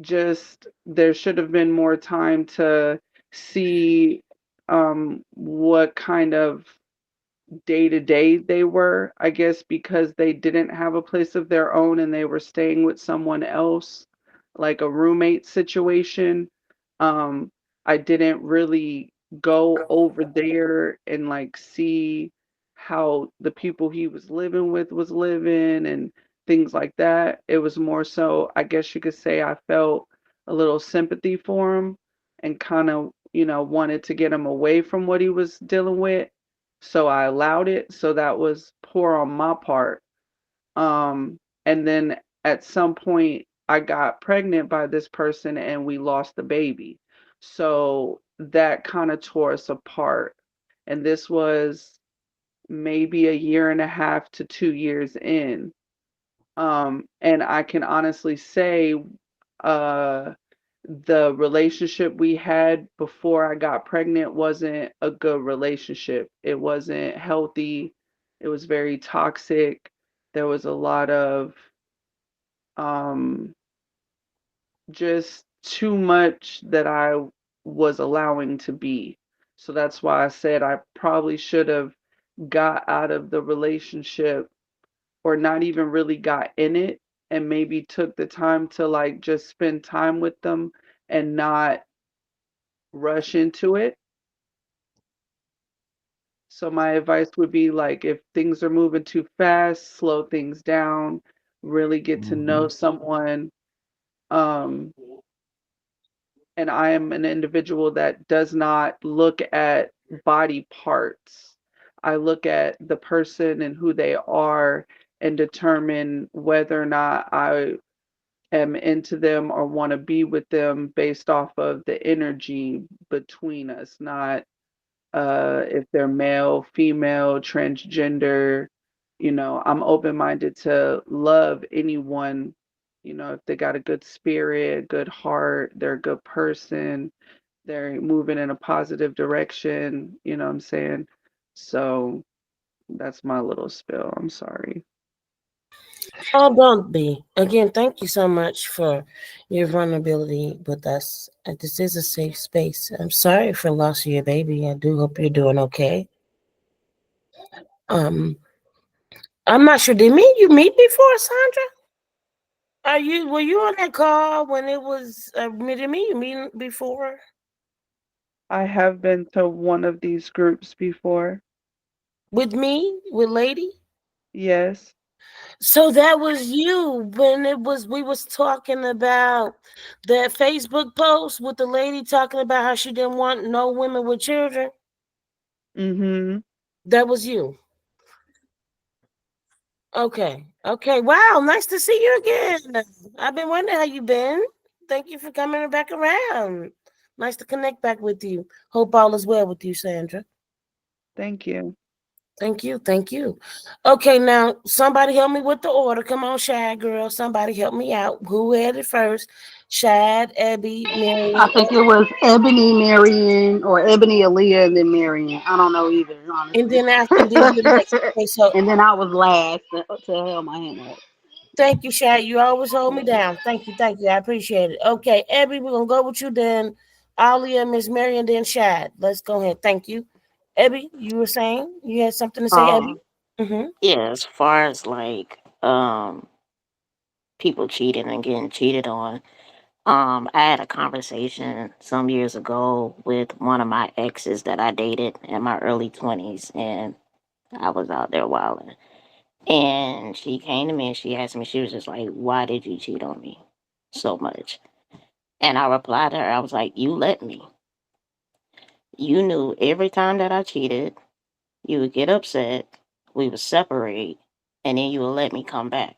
just there should have been more time to see what kind of day to day they were, I guess, because they didn't have a place of their own and they were staying with someone else, like a roommate situation. Um, I didn't really go over there and like see how the people he was living with was living and things like that. It was more so, I guess you could say, I felt a little sympathy for him and kind of, wanted to get him away from what he was dealing with, so I allowed it. So that was poor on my part. And then at some point, I got pregnant by this person and we lost the baby. So that kind of tore us apart. And this was maybe a year and a half to 2 years in. And I can honestly say, uh, the relationship we had before I got pregnant wasn't a good relationship. It wasn't healthy. It was very toxic. There was a lot of um, just too much that I was allowing to be. So that's why I said I probably should have got out of the relationship, or not even really got in it, and maybe took the time to like just spend time with them and not rush into it. So my advice would be like if things are moving too fast, slow things down, really get to know someone. Um, and I am an individual that does not look at body parts. I look at the person and who they are and determine whether or not I am into them or want to be with them based off of the energy between us, not if they're male, female, transgender. I'm open minded to love anyone, if they got a good spirit, good heart, they're a good person, they're moving in a positive direction, you know what I'm saying? So that's my little spill. I'm sorry. Oh, don't be. Again, thank you so much for your vulnerability with us. This is a safe space. I'm sorry for loss of your baby. I do hope you're doing okay. Um, I'm not sure. Did me you meet before, Sandra? Were you on that call when it was did me you meet before I have been to one of these groups before. with me with Lady? Yes. So that was you when it was we was talking about that Facebook post with the lady talking about how she didn't want no women with children. Mm-hmm. That was you. Okay. Okay. Wow. Nice to see you again. I've been wondering how you been. Thank you for coming back around. Nice to connect back with you. Hope all is well with you, Sandra. Thank you. Thank you. Thank you. Okay, now somebody help me with the order. Come on, Shad girl. Somebody help me out. Who had it first? Shad, Abby, I Marion, think it was Ebony, Marion, or Ebony, Aaliyah, and then Marion. I don't know either, and honestly. then after and then you next. Okay, so And then I was last to held my hand up. thank you, Shad. You always hold me down. Thank you, thank you. I appreciate it. Okay, Abby, we're gonna go with you then. Alia, Miss Marion, then Shad. Let's go ahead. Thank you. Abby, you were saying you had something to say, Abby? Um, Mm-hmm. yeah, as far as like people cheating and getting cheated on. I had a conversation some years ago with one of my exes that I dated in my early 20s, and I was out there wilding. And she came to me and she asked me, she was just like, "Why did you cheat on me so much?" And I replied to her, I was like, "You let me. You knew every time that I cheated, you would get upset, we would separate, and then you would let me come back.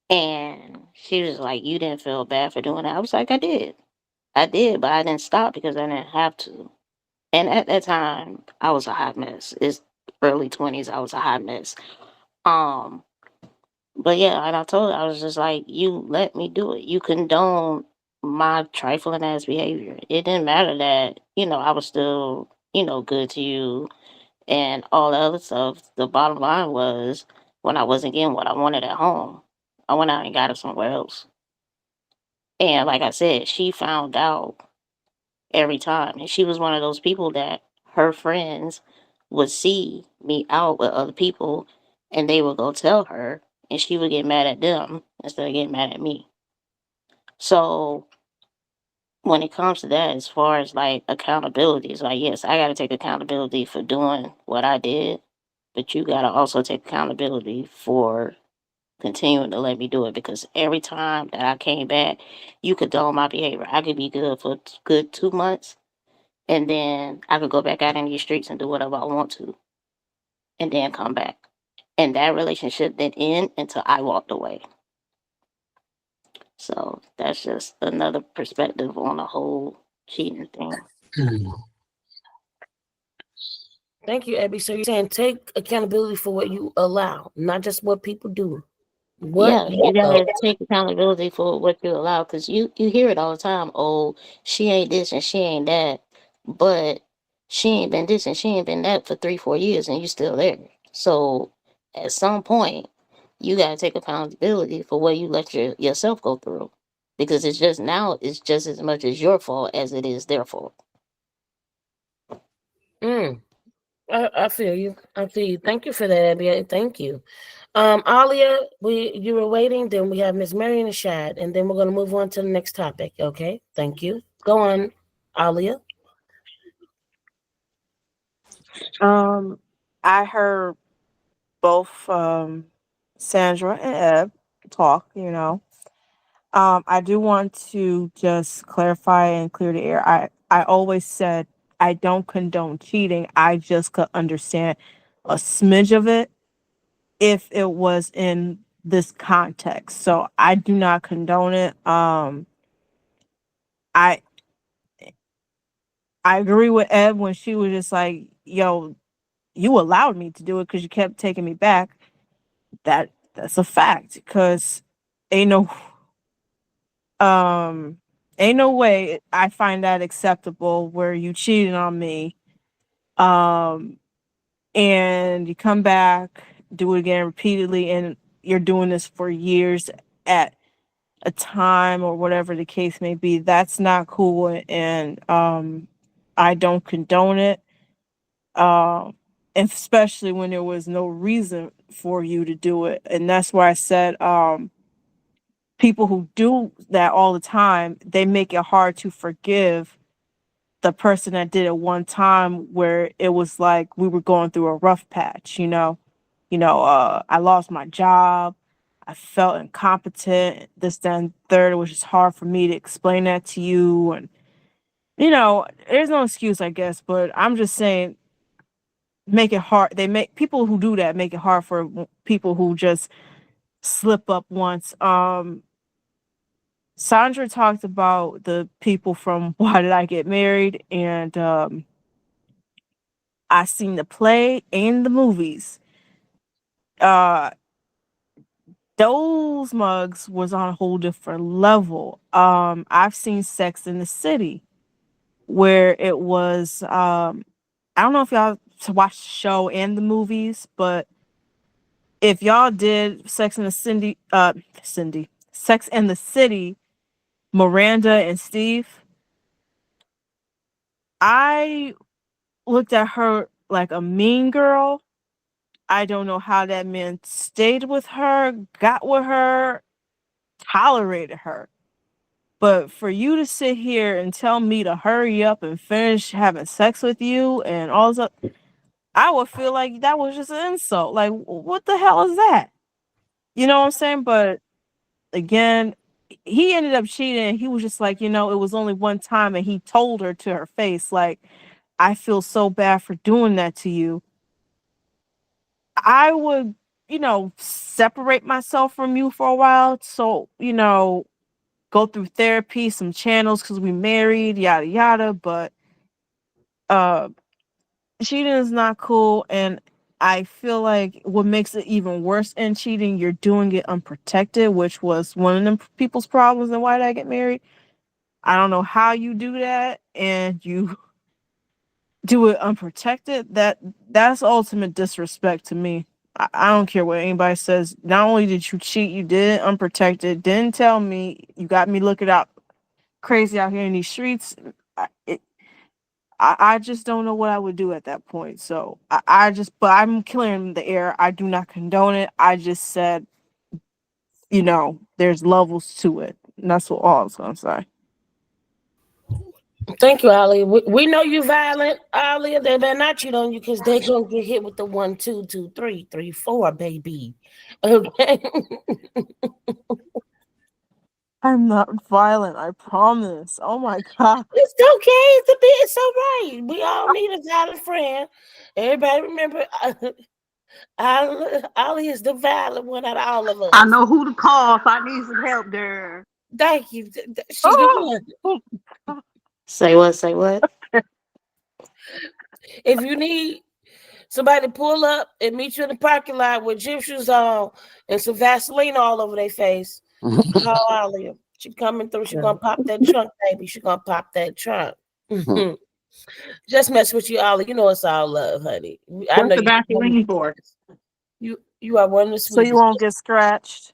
And she was like, "You didn't feel bad for doing that?" I was like, I did, but I didn't stop because I didn't have to. And at that time, I was a hot mess. It's early 20s. I was a hot mess. Um, but yeah, and I told her, I was just like, you let me do it. You condone my trifling ass behavior. It didn't matter that, I was still, good to you and all the other stuff. The bottom line was when I wasn't getting what I wanted at home, I went out and got it somewhere else. And like I said, she found out every time. And she was one of those people that her friends would see me out with other people and they would go tell her and she would get mad at them instead of getting mad at me. So when it comes to that, as far as like accountability, it's like, yes, I got to take accountability for doing what I did, but you got to also take accountability for continuing to let me do it because every time that I came back, you condone my behavior. I could be good for good 2 months and then I could go back out in these streets and do whatever I want to, and then come back. And that relationship didn't end until I walked away. So that's just another perspective on the whole cheating thing. Thank you, Abby. So you're saying take accountability for what you allow, not just what people do. What Yeah, you you allow. gotta take accountability for what you allow, because you hear it all the time. Oh, she ain't this and she ain't that, but she ain't been this and she ain't been that for 3 4 years, and you still there. So at some point, you gotta take accountability for what you let yourself go through, because it's just now it's just as much as your fault as it is their fault. Mm, I feel you. I feel you. Thank you for that, Abby. Thank you. Alia, you were waiting. Then we have Miss Marion and Shad, and then we're gonna move on to the next topic. Okay. Thank you. Go on, Alia. Um, I heard both Sandra and Eb talk, I do want to just clarify and clear the air. I always said I don't condone cheating. I just could understand a smidge of it if it was in this context. So I do not condone it. I I agree with Ed when she was just like, "Yo, you allowed me to do it because you kept taking me back." That's a fact. Because ain't no um ain't no way I find that acceptable where you cheated on me, um and you come back, do it again repeatedly, and you're doing this for years at a time or whatever the case may be. That's not cool, and I don't condone it. Um Especially when there was no reason for you to do it. And that's why I said people who do that all the time, they make it hard to forgive the person that did it one time, where it was like we were going through a rough patch, I lost my job, I felt incompetent, this, then third. It was just hard for me to explain that to you. And there's no excuse, I guess, but I'm just saying, make it hard. They make people who do that make it hard for people who just slip up once. Sandra talked about the people from Why Did I Get Married? And I seen the play and the movies. Uh, those mugs was on a whole different level. I've seen Sex in the City, where it was. I don't know if y'all to watch the show and the movies, but if y'all did Sex and the City, Miranda and Steve, I looked at her like a mean girl. I don't know how that man stayed with her, got with her, tolerated her. But for you to sit here and tell me to hurry up and finish having sex with you and all this, I would feel like that was just an insult. Like, what the hell is that? You know what I'm saying? But again, he ended up cheating. He was just like, it was only one time, and he told her to her face, like, I feel so bad for doing that to you. I would separate myself from you for a while. So, go through therapy, some channels because we married, yada yada. But uh cheating is not cool, and I feel like what makes it even worse in cheating, you're doing it unprotected, which was one of them people's problems and why did I get married. I don't know how you do that and you do it unprotected. That's ultimate disrespect to me. I don't care what anybody says. Not only did you cheat, you did it unprotected. Didn't tell me. You got me looking out crazy out here in these streets. I just don't know what I would do at that point. So but I'm clearing the air. I do not condone it. I just said, there's levels to it. And that's all I was gonna say. Thank you, Ali. We know you violent, Ali. They better not cheat on you because they're gonna get hit with the 1, 2, 2, 3, 3, 4, baby. Okay. I'm not violent, I promise. Oh my god. It's okay. It's all right. We all need a violent friend. Everybody remember, Ali is the violent one out of all of I us. know who to call if I need some help there. Thank you. She's the Oh, one. Say what? Say what? If you need somebody to pull up and meet you in the parking lot with gym shoes on and some Vaseline all over their face, call Ali. She coming through. She gonna pop that trunk, baby. She gonna pop that trunk. Just mess with you, Ollie. You know it's all love, honey. I What's know the you. Vaseline for? You are one of the so you sweetest. won't get scratched.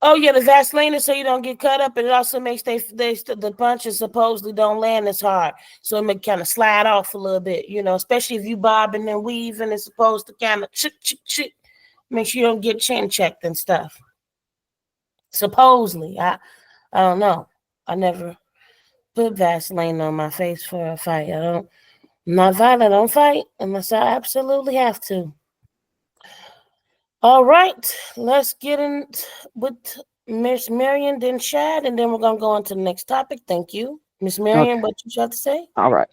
Oh yeah, the Vaseline is so you don't get cut up, and it also makes the punches supposedly don't land as hard, so it may kind of slide off a little bit. Especially if you bobbing and weaving, it's supposed to kind of chick chick chick, make sure you don't get chin checked and stuff. Supposedly, I don't know. I never put Vaseline on my face for a fight. I'm not violent. I don't fight unless I absolutely have to. All right, let's get in with Miss Marion, then Shad, and then we're gonna go on to the next topic. Thank you, Miss Marion. Okay. What you have to say? All right.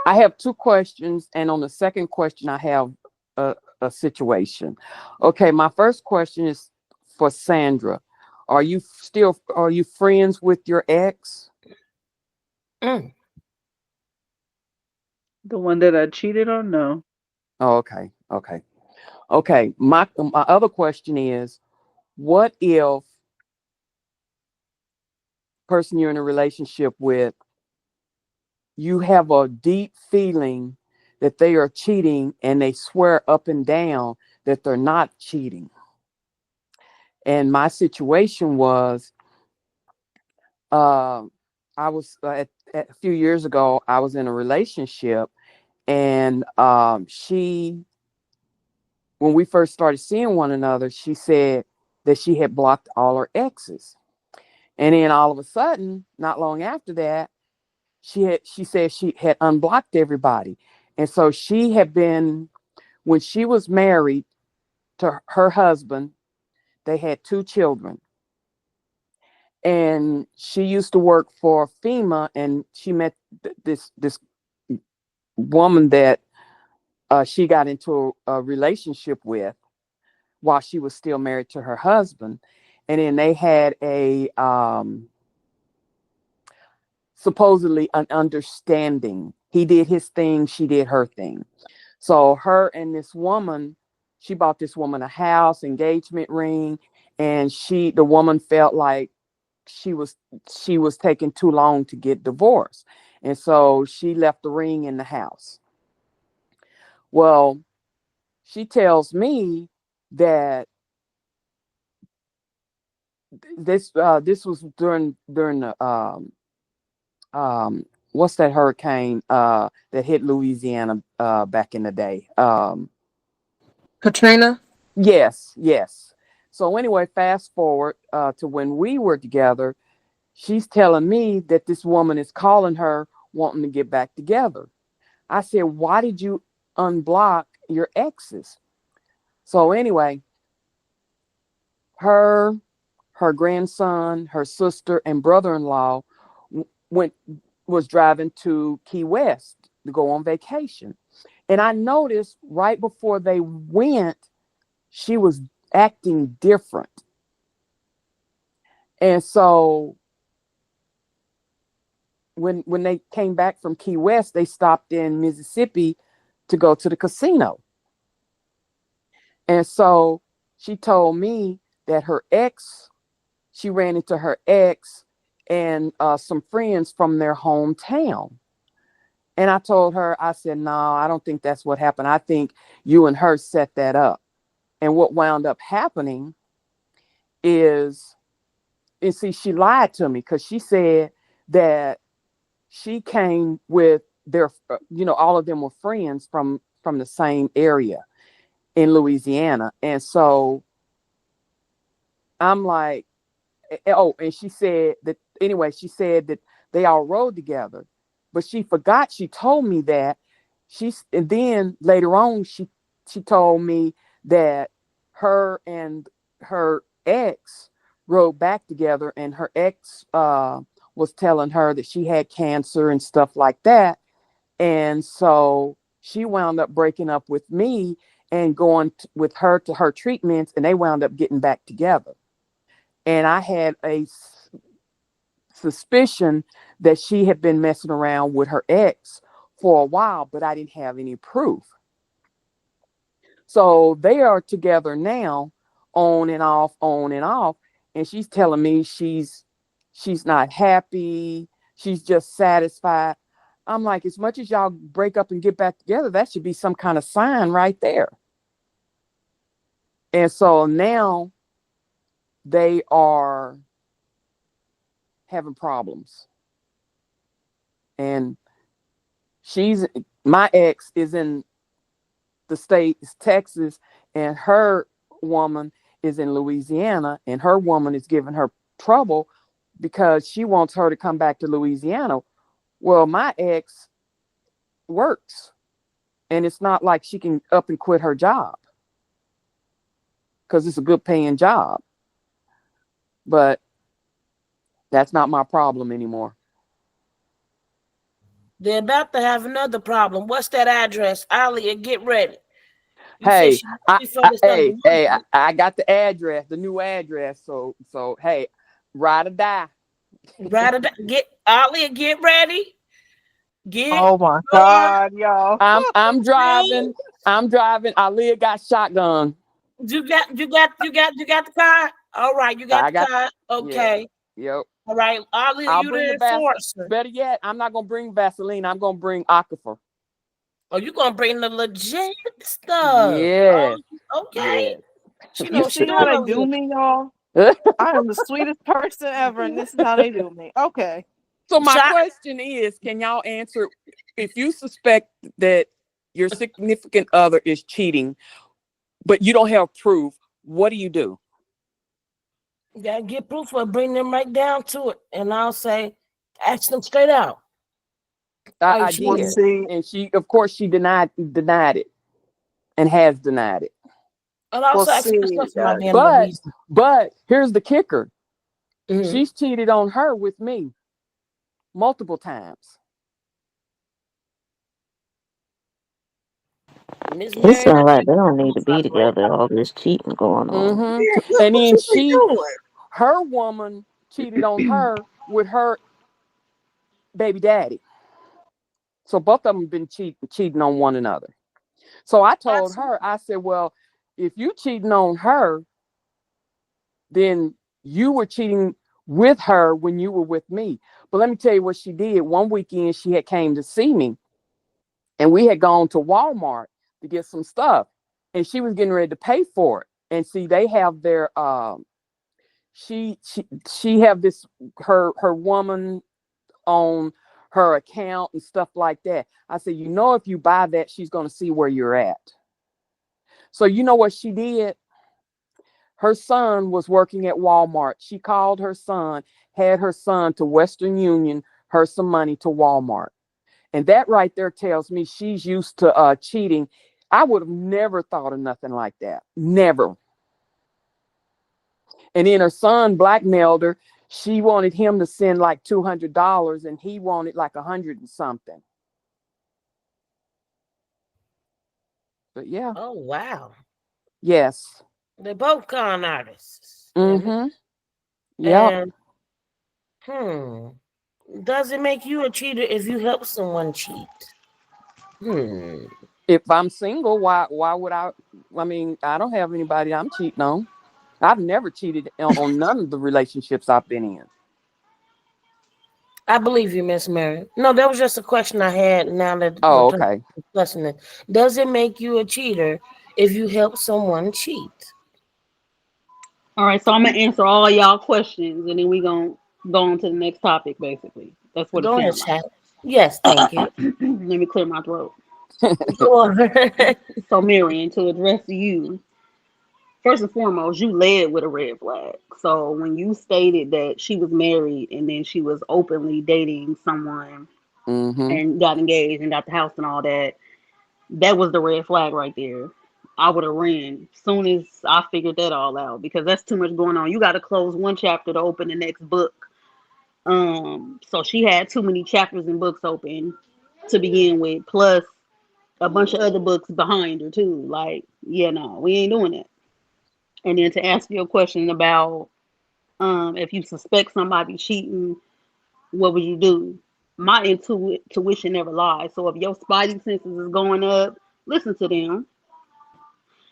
I have two questions, and on the second question, I have a situation. Okay, my first question is for Sandra. Are you friends with your ex? Mm. The one that I cheated on? No. Oh, okay, okay, okay. My other question is, what if person you're in a relationship with, you have a deep feeling that they are cheating, and they swear up and down that they're not cheating? And my situation was, uh, I was a few years ago. I was in a relationship, and when we first started seeing one another, she said that she had blocked all her exes, and then all of a sudden, not long after that, she said she had unblocked everybody, and so she had been when she was married to her husband. They had two children, and she used to work for FEMA, and she met this woman that she got into a relationship with while she was still married to her husband, and then they had a supposedly an understanding. He did his thing, she did her thing. So her and this woman, she bought this woman a house, engagement ring, and the woman felt like she was she was taking too long to get divorced. And so she left the ring in the house. Well, she tells me that this was during the what's that hurricane that hit Louisiana back in the day. Katrina? Yes, yes. So anyway, fast forward to when we were together. She's telling me that this woman is calling her wanting to get back together. I said, why did you unblock your exes? So anyway, her, her grandson, her sister, and brother-in-law went was driving to Key West to go on vacation. And I noticed right before they went, she was acting different. And so when they came back from Key West, they stopped in Mississippi to go to the casino. And so she told me that she ran into her ex and some friends from their hometown. And I told her, I said, no, I don't think that's what happened. I think you and her set that up. And what wound up happening is, and see, she lied to me because she said that she came with all of them were friends from the same area in Louisiana. And so I'm like, oh, and she said that anyway, she said that they all rode together, but she forgot she told me that and then later on she told me that her and her ex rode back together, and her ex was telling her that she had cancer and stuff like that. And so she wound up breaking up with me and going with her to her treatments, and they wound up getting back together. And I had a suspicion that she had been messing around with her ex for a while, but I didn't have any proof. So they are together now, on and off, on and off. And she's telling me she's not happy. She's just satisfied. I'm like, as much as y'all break up and get back together, that should be some kind of sign right there. And so now they are having problems. And my ex is in the state, is Texas, and her woman is in Louisiana, and her woman is giving her trouble because she wants her to come back to Louisiana. Well, my ex works, and it's not like she can up and quit her job because it's a good paying job. But that's not my problem anymore. They're about to have another problem. What's that address? Alia, get ready. You said Hey, she looking for this number one. I got the address, the new address. So hey, ride or die. Get Alia, get ready. Get Oh my your God, y'all. I'm thing. driving. I'm driving. Aaliyah got shotgun. You got the car. All right, you got I the got car. yeah. Okay. Yep. All right, Alia, I'll you bring the the Vas. enforcer. Better yet, I'm not gonna bring Vaseline. I'm gonna bring Aquifer. Oh, you gonna bring the legit stuff? Yes. Okay. Yes. She You knows she see how doing they over do here. me, y'all? I am the sweetest person ever, and this is how they do me. Okay. So my Shot. question is, can y'all answer if you suspect that your significant other is cheating, but you don't have proof, what do you do? You gotta get proof or bring them right down to it. And I'll say, ask them straight out. Are you I Well, cheating? did. see, And she, of course, she denied it and has denied it. And well, also ask them see, stuff about being But Louise. here's the kicker. Mm-hmm. She's cheated on her with me multiple times. Miss It Mary, sounds let like they me don't need to be together. All this cheating going on. Mm-hmm. Yeah, And what then you be doing? her woman cheated on her with her baby daddy. So both of them been cheating on one another. So I told her, I said, well, if you cheating on her, then you were cheating with her when you were with me. But let me tell you what she did. One weekend she had came to see me, and we had gone to Walmart to get some stuff, and she was getting ready to pay for it. And see, they have their she have this her woman on her account and stuff like that. I said, if you buy that, she's going to see where you're at. So you know what she did? Her son was working at Walmart. She called her son, had her son to Western Union her some money to Walmart. And that right there tells me she's used to cheating. I would have never thought of nothing like that. Never. And then her son blackmailed her. She wanted him to send like $200 and he wanted like 100 and something. But yeah. Oh wow. Yes. They're both con artists. Mm-hmm. Yep. And hmm, does it make you a cheater if you help someone cheat? Hmm. If I'm single, why would I? I mean, I don't have anybody I'm cheating on. I've never cheated on none of the relationships I've been in. I believe you, Miss Mary. No, that was just a question I had. Now that we're Oh, okay. discussing it, does it make you a cheater if you help someone cheat? All right, so I'm gonna answer all y'all questions, and then we gonna go on to the next topic. Basically, that's what it Go ahead, sounds like. chat. Yes, thank you. Let me clear my throat. Go on. So, Marion, to address you, first and foremost, you led with a red flag. So, when you stated that she was married and then she was openly dating someone Mm-hmm. and got engaged and got the house and all that, that was the red flag right there. I would have ran soon as I figured that all out because that's too much going on. You got to close one chapter to open the next book. So she had too many chapters and books open to begin with, plus a bunch of other books behind her too. Like, yeah, no, we ain't doing it. And then to answer your question about if you suspect somebody cheating, what would you do? My intuition never lies. So if your spidey senses is going up, listen to them.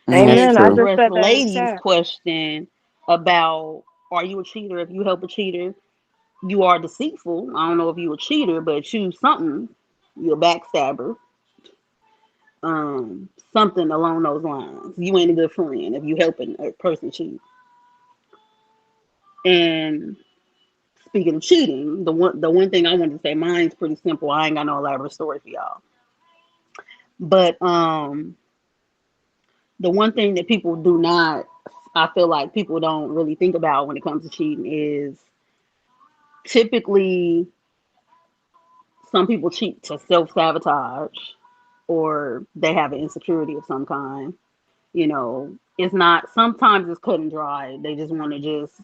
That's And Amen. to I true. just address said the that in the ladies' chat. question about are you a cheater if you help a cheater? You are deceitful. I don't know if you a cheater, but you something. You're a backstabber. Something along those lines. You ain't a good friend if you helping a person cheat. And speaking of cheating, the one thing I wanted to say, mine's pretty simple. I ain't got no elaborate story for y'all. But the one thing that people do not, I feel like people don't really think about when it comes to cheating is typically some people cheat to self sabotage or they have an insecurity of some kind. You know, it's not, sometimes it's cut and dry. They just want to just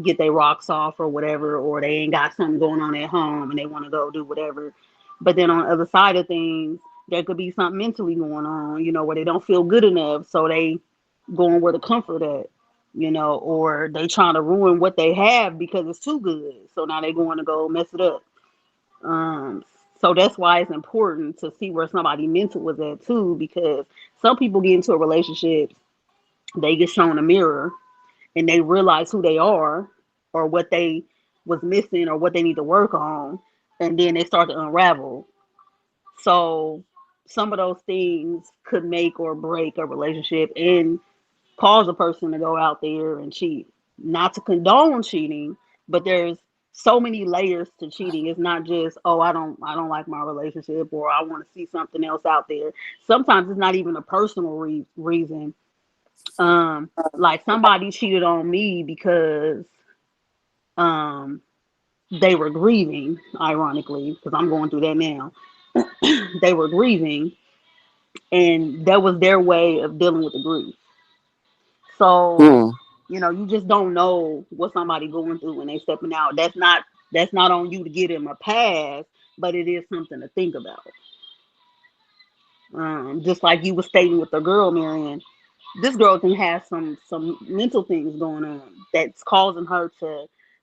get their rocks off or whatever, or they ain't got something going on at home and they want to go do whatever. But then on the other side of things, there could be something mentally going on, where they don't feel good enough. So they going where the comfort at, or they trying to ruin what they have because it's too good. So now they going to go mess it up. Um, so that's why it's important to see where somebody mental was at too, because some people get into a relationship, they get shown a mirror and they realize who they are or what they was missing or what they need to work on, and then they start to unravel. So some of those things could make or break a relationship and cause a person to go out there and cheat. Not to condone cheating, but there's so many layers to cheating. It's not just, oh, I don't like my relationship or I want to see something else out there. Sometimes it's not even a personal reason. Like somebody cheated on me because um they were grieving, ironically, because I'm going through that now. They were grieving and that was their way of dealing with the grief. So, Mm. you just don't know what somebody going through when they stepping out. That's not on you to get them a pass, but it is something to think about. Just like you were stating with the girl, Marion, this girl can have some mental things going on that's causing her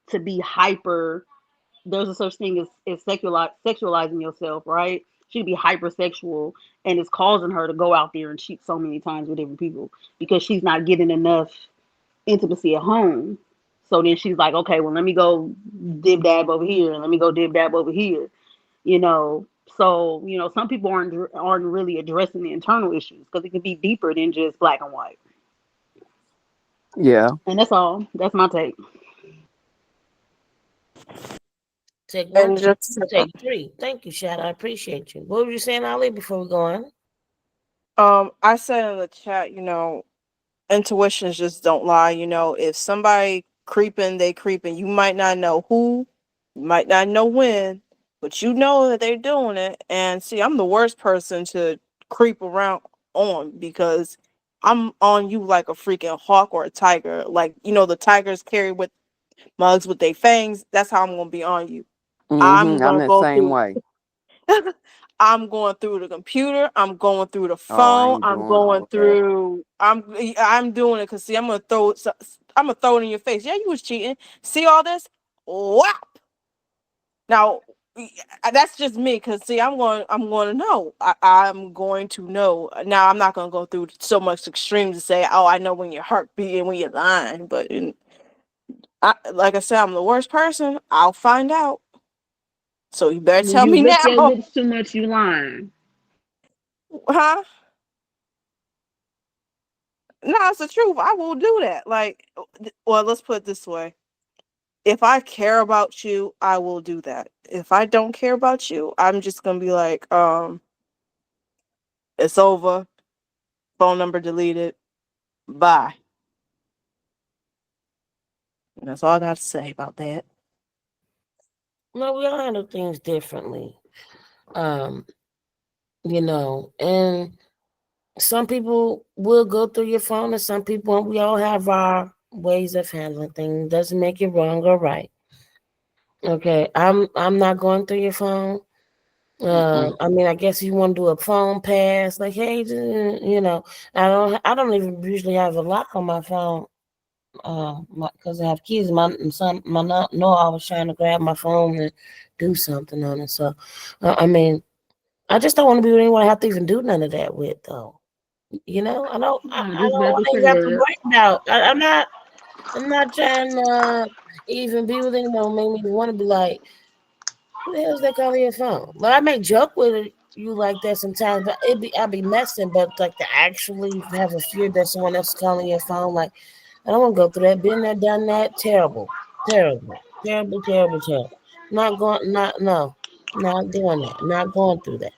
to be hyper. There's a such thing as sexualizing yourself, right? She'd be hypersexual, and it's causing her to go out there and cheat so many times with different people because she's not getting enough intimacy at home. So then she's like, okay, well, let me go dib dab over here, and let me go dib dab over here. You know, so some people aren't really addressing the internal issues because it can be deeper than just black and white. Yeah. And that's all. That's my take. Take one, And two, just take three. Thank you, Shad. I appreciate you. What were you saying, Ali, before we go on? I said in the chat, intuitions just don't lie. If somebody creeping, they creeping. You might not know who, you might not know when, but you know that they're doing it. And see, I'm the worst person to creep around on because I'm on you like a freaking hawk or a tiger. Like, the tigers carry with mugs with their fangs. That's how I'm gonna be on you. I'm Mm-hmm. I'm gonna that go same through way. I'm going through the computer. I'm going through the Oh, I phone. ain't I'm doing going all that. through. I'm doing it because see, I'm gonna throw it in your face. Yeah, you was cheating. See all this? Whap. Now, that's just me. Cause see, I'm going to know. I'm going to know. Now, I'm not gonna go through so much extreme to say, oh, I know when your heart beating, when you're lying. But like I said, I'm the worst person. I'll find out. So you better When tell you me lick your now, lips too much, you lying. huh? No, it's the truth. I will do that. Like, well, let's put it this way. If I care about you, I will do that. If I don't care about you, I'm just gonna be like, it's over. Phone number deleted. Bye. And that's all I got to say about that. No, we all handle things differently. Um, and some people will go through your phone, and some people won't. We all have our ways of handling things. Doesn't make it wrong or right. Okay, I'm not going through your phone. Mm-mm. I mean, I guess you want to do a phone pass, like, hey, I don't even usually have a lock on my phone. Because I have kids. My son know I was trying to grab my phone and do something on it. So, I mean, I just don't want to be with anyone I have to even do none of that with, though. I don't. I, I was I just don't about want to to say even have to that. worry about. I'm not. I'm not trying to even be with anyone. Make me want to be like, who the hell is that calling your phone? But I may joke with you like that sometimes, but I'll be messing. But like to actually have a fear that someone else is calling your phone, like I don't want to go through that. Been there, done that. Terrible, terrible, terrible, terrible, terrible. Not going. Not no. Not doing that. Not going through that.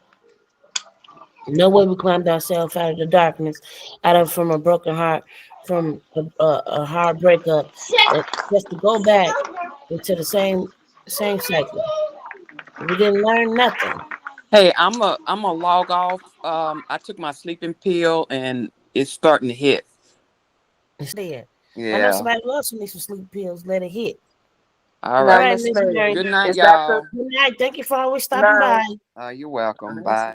No way we climbed ourselves out of the darkness, out of from a broken heart, from a hard breakup, just to go back into the same cycle. We didn't learn nothing. Hey, I'm a log off. I took my sleeping pill and it's starting to hit. There. I know Yeah. somebody loves who needs some sleep pills. Let it hit. All All Now, right. right, Miss Miss Lady, Mary. Good night, is that the y'all. Good night. Thank you for always stopping night? by. You're welcome. Nice. Bye.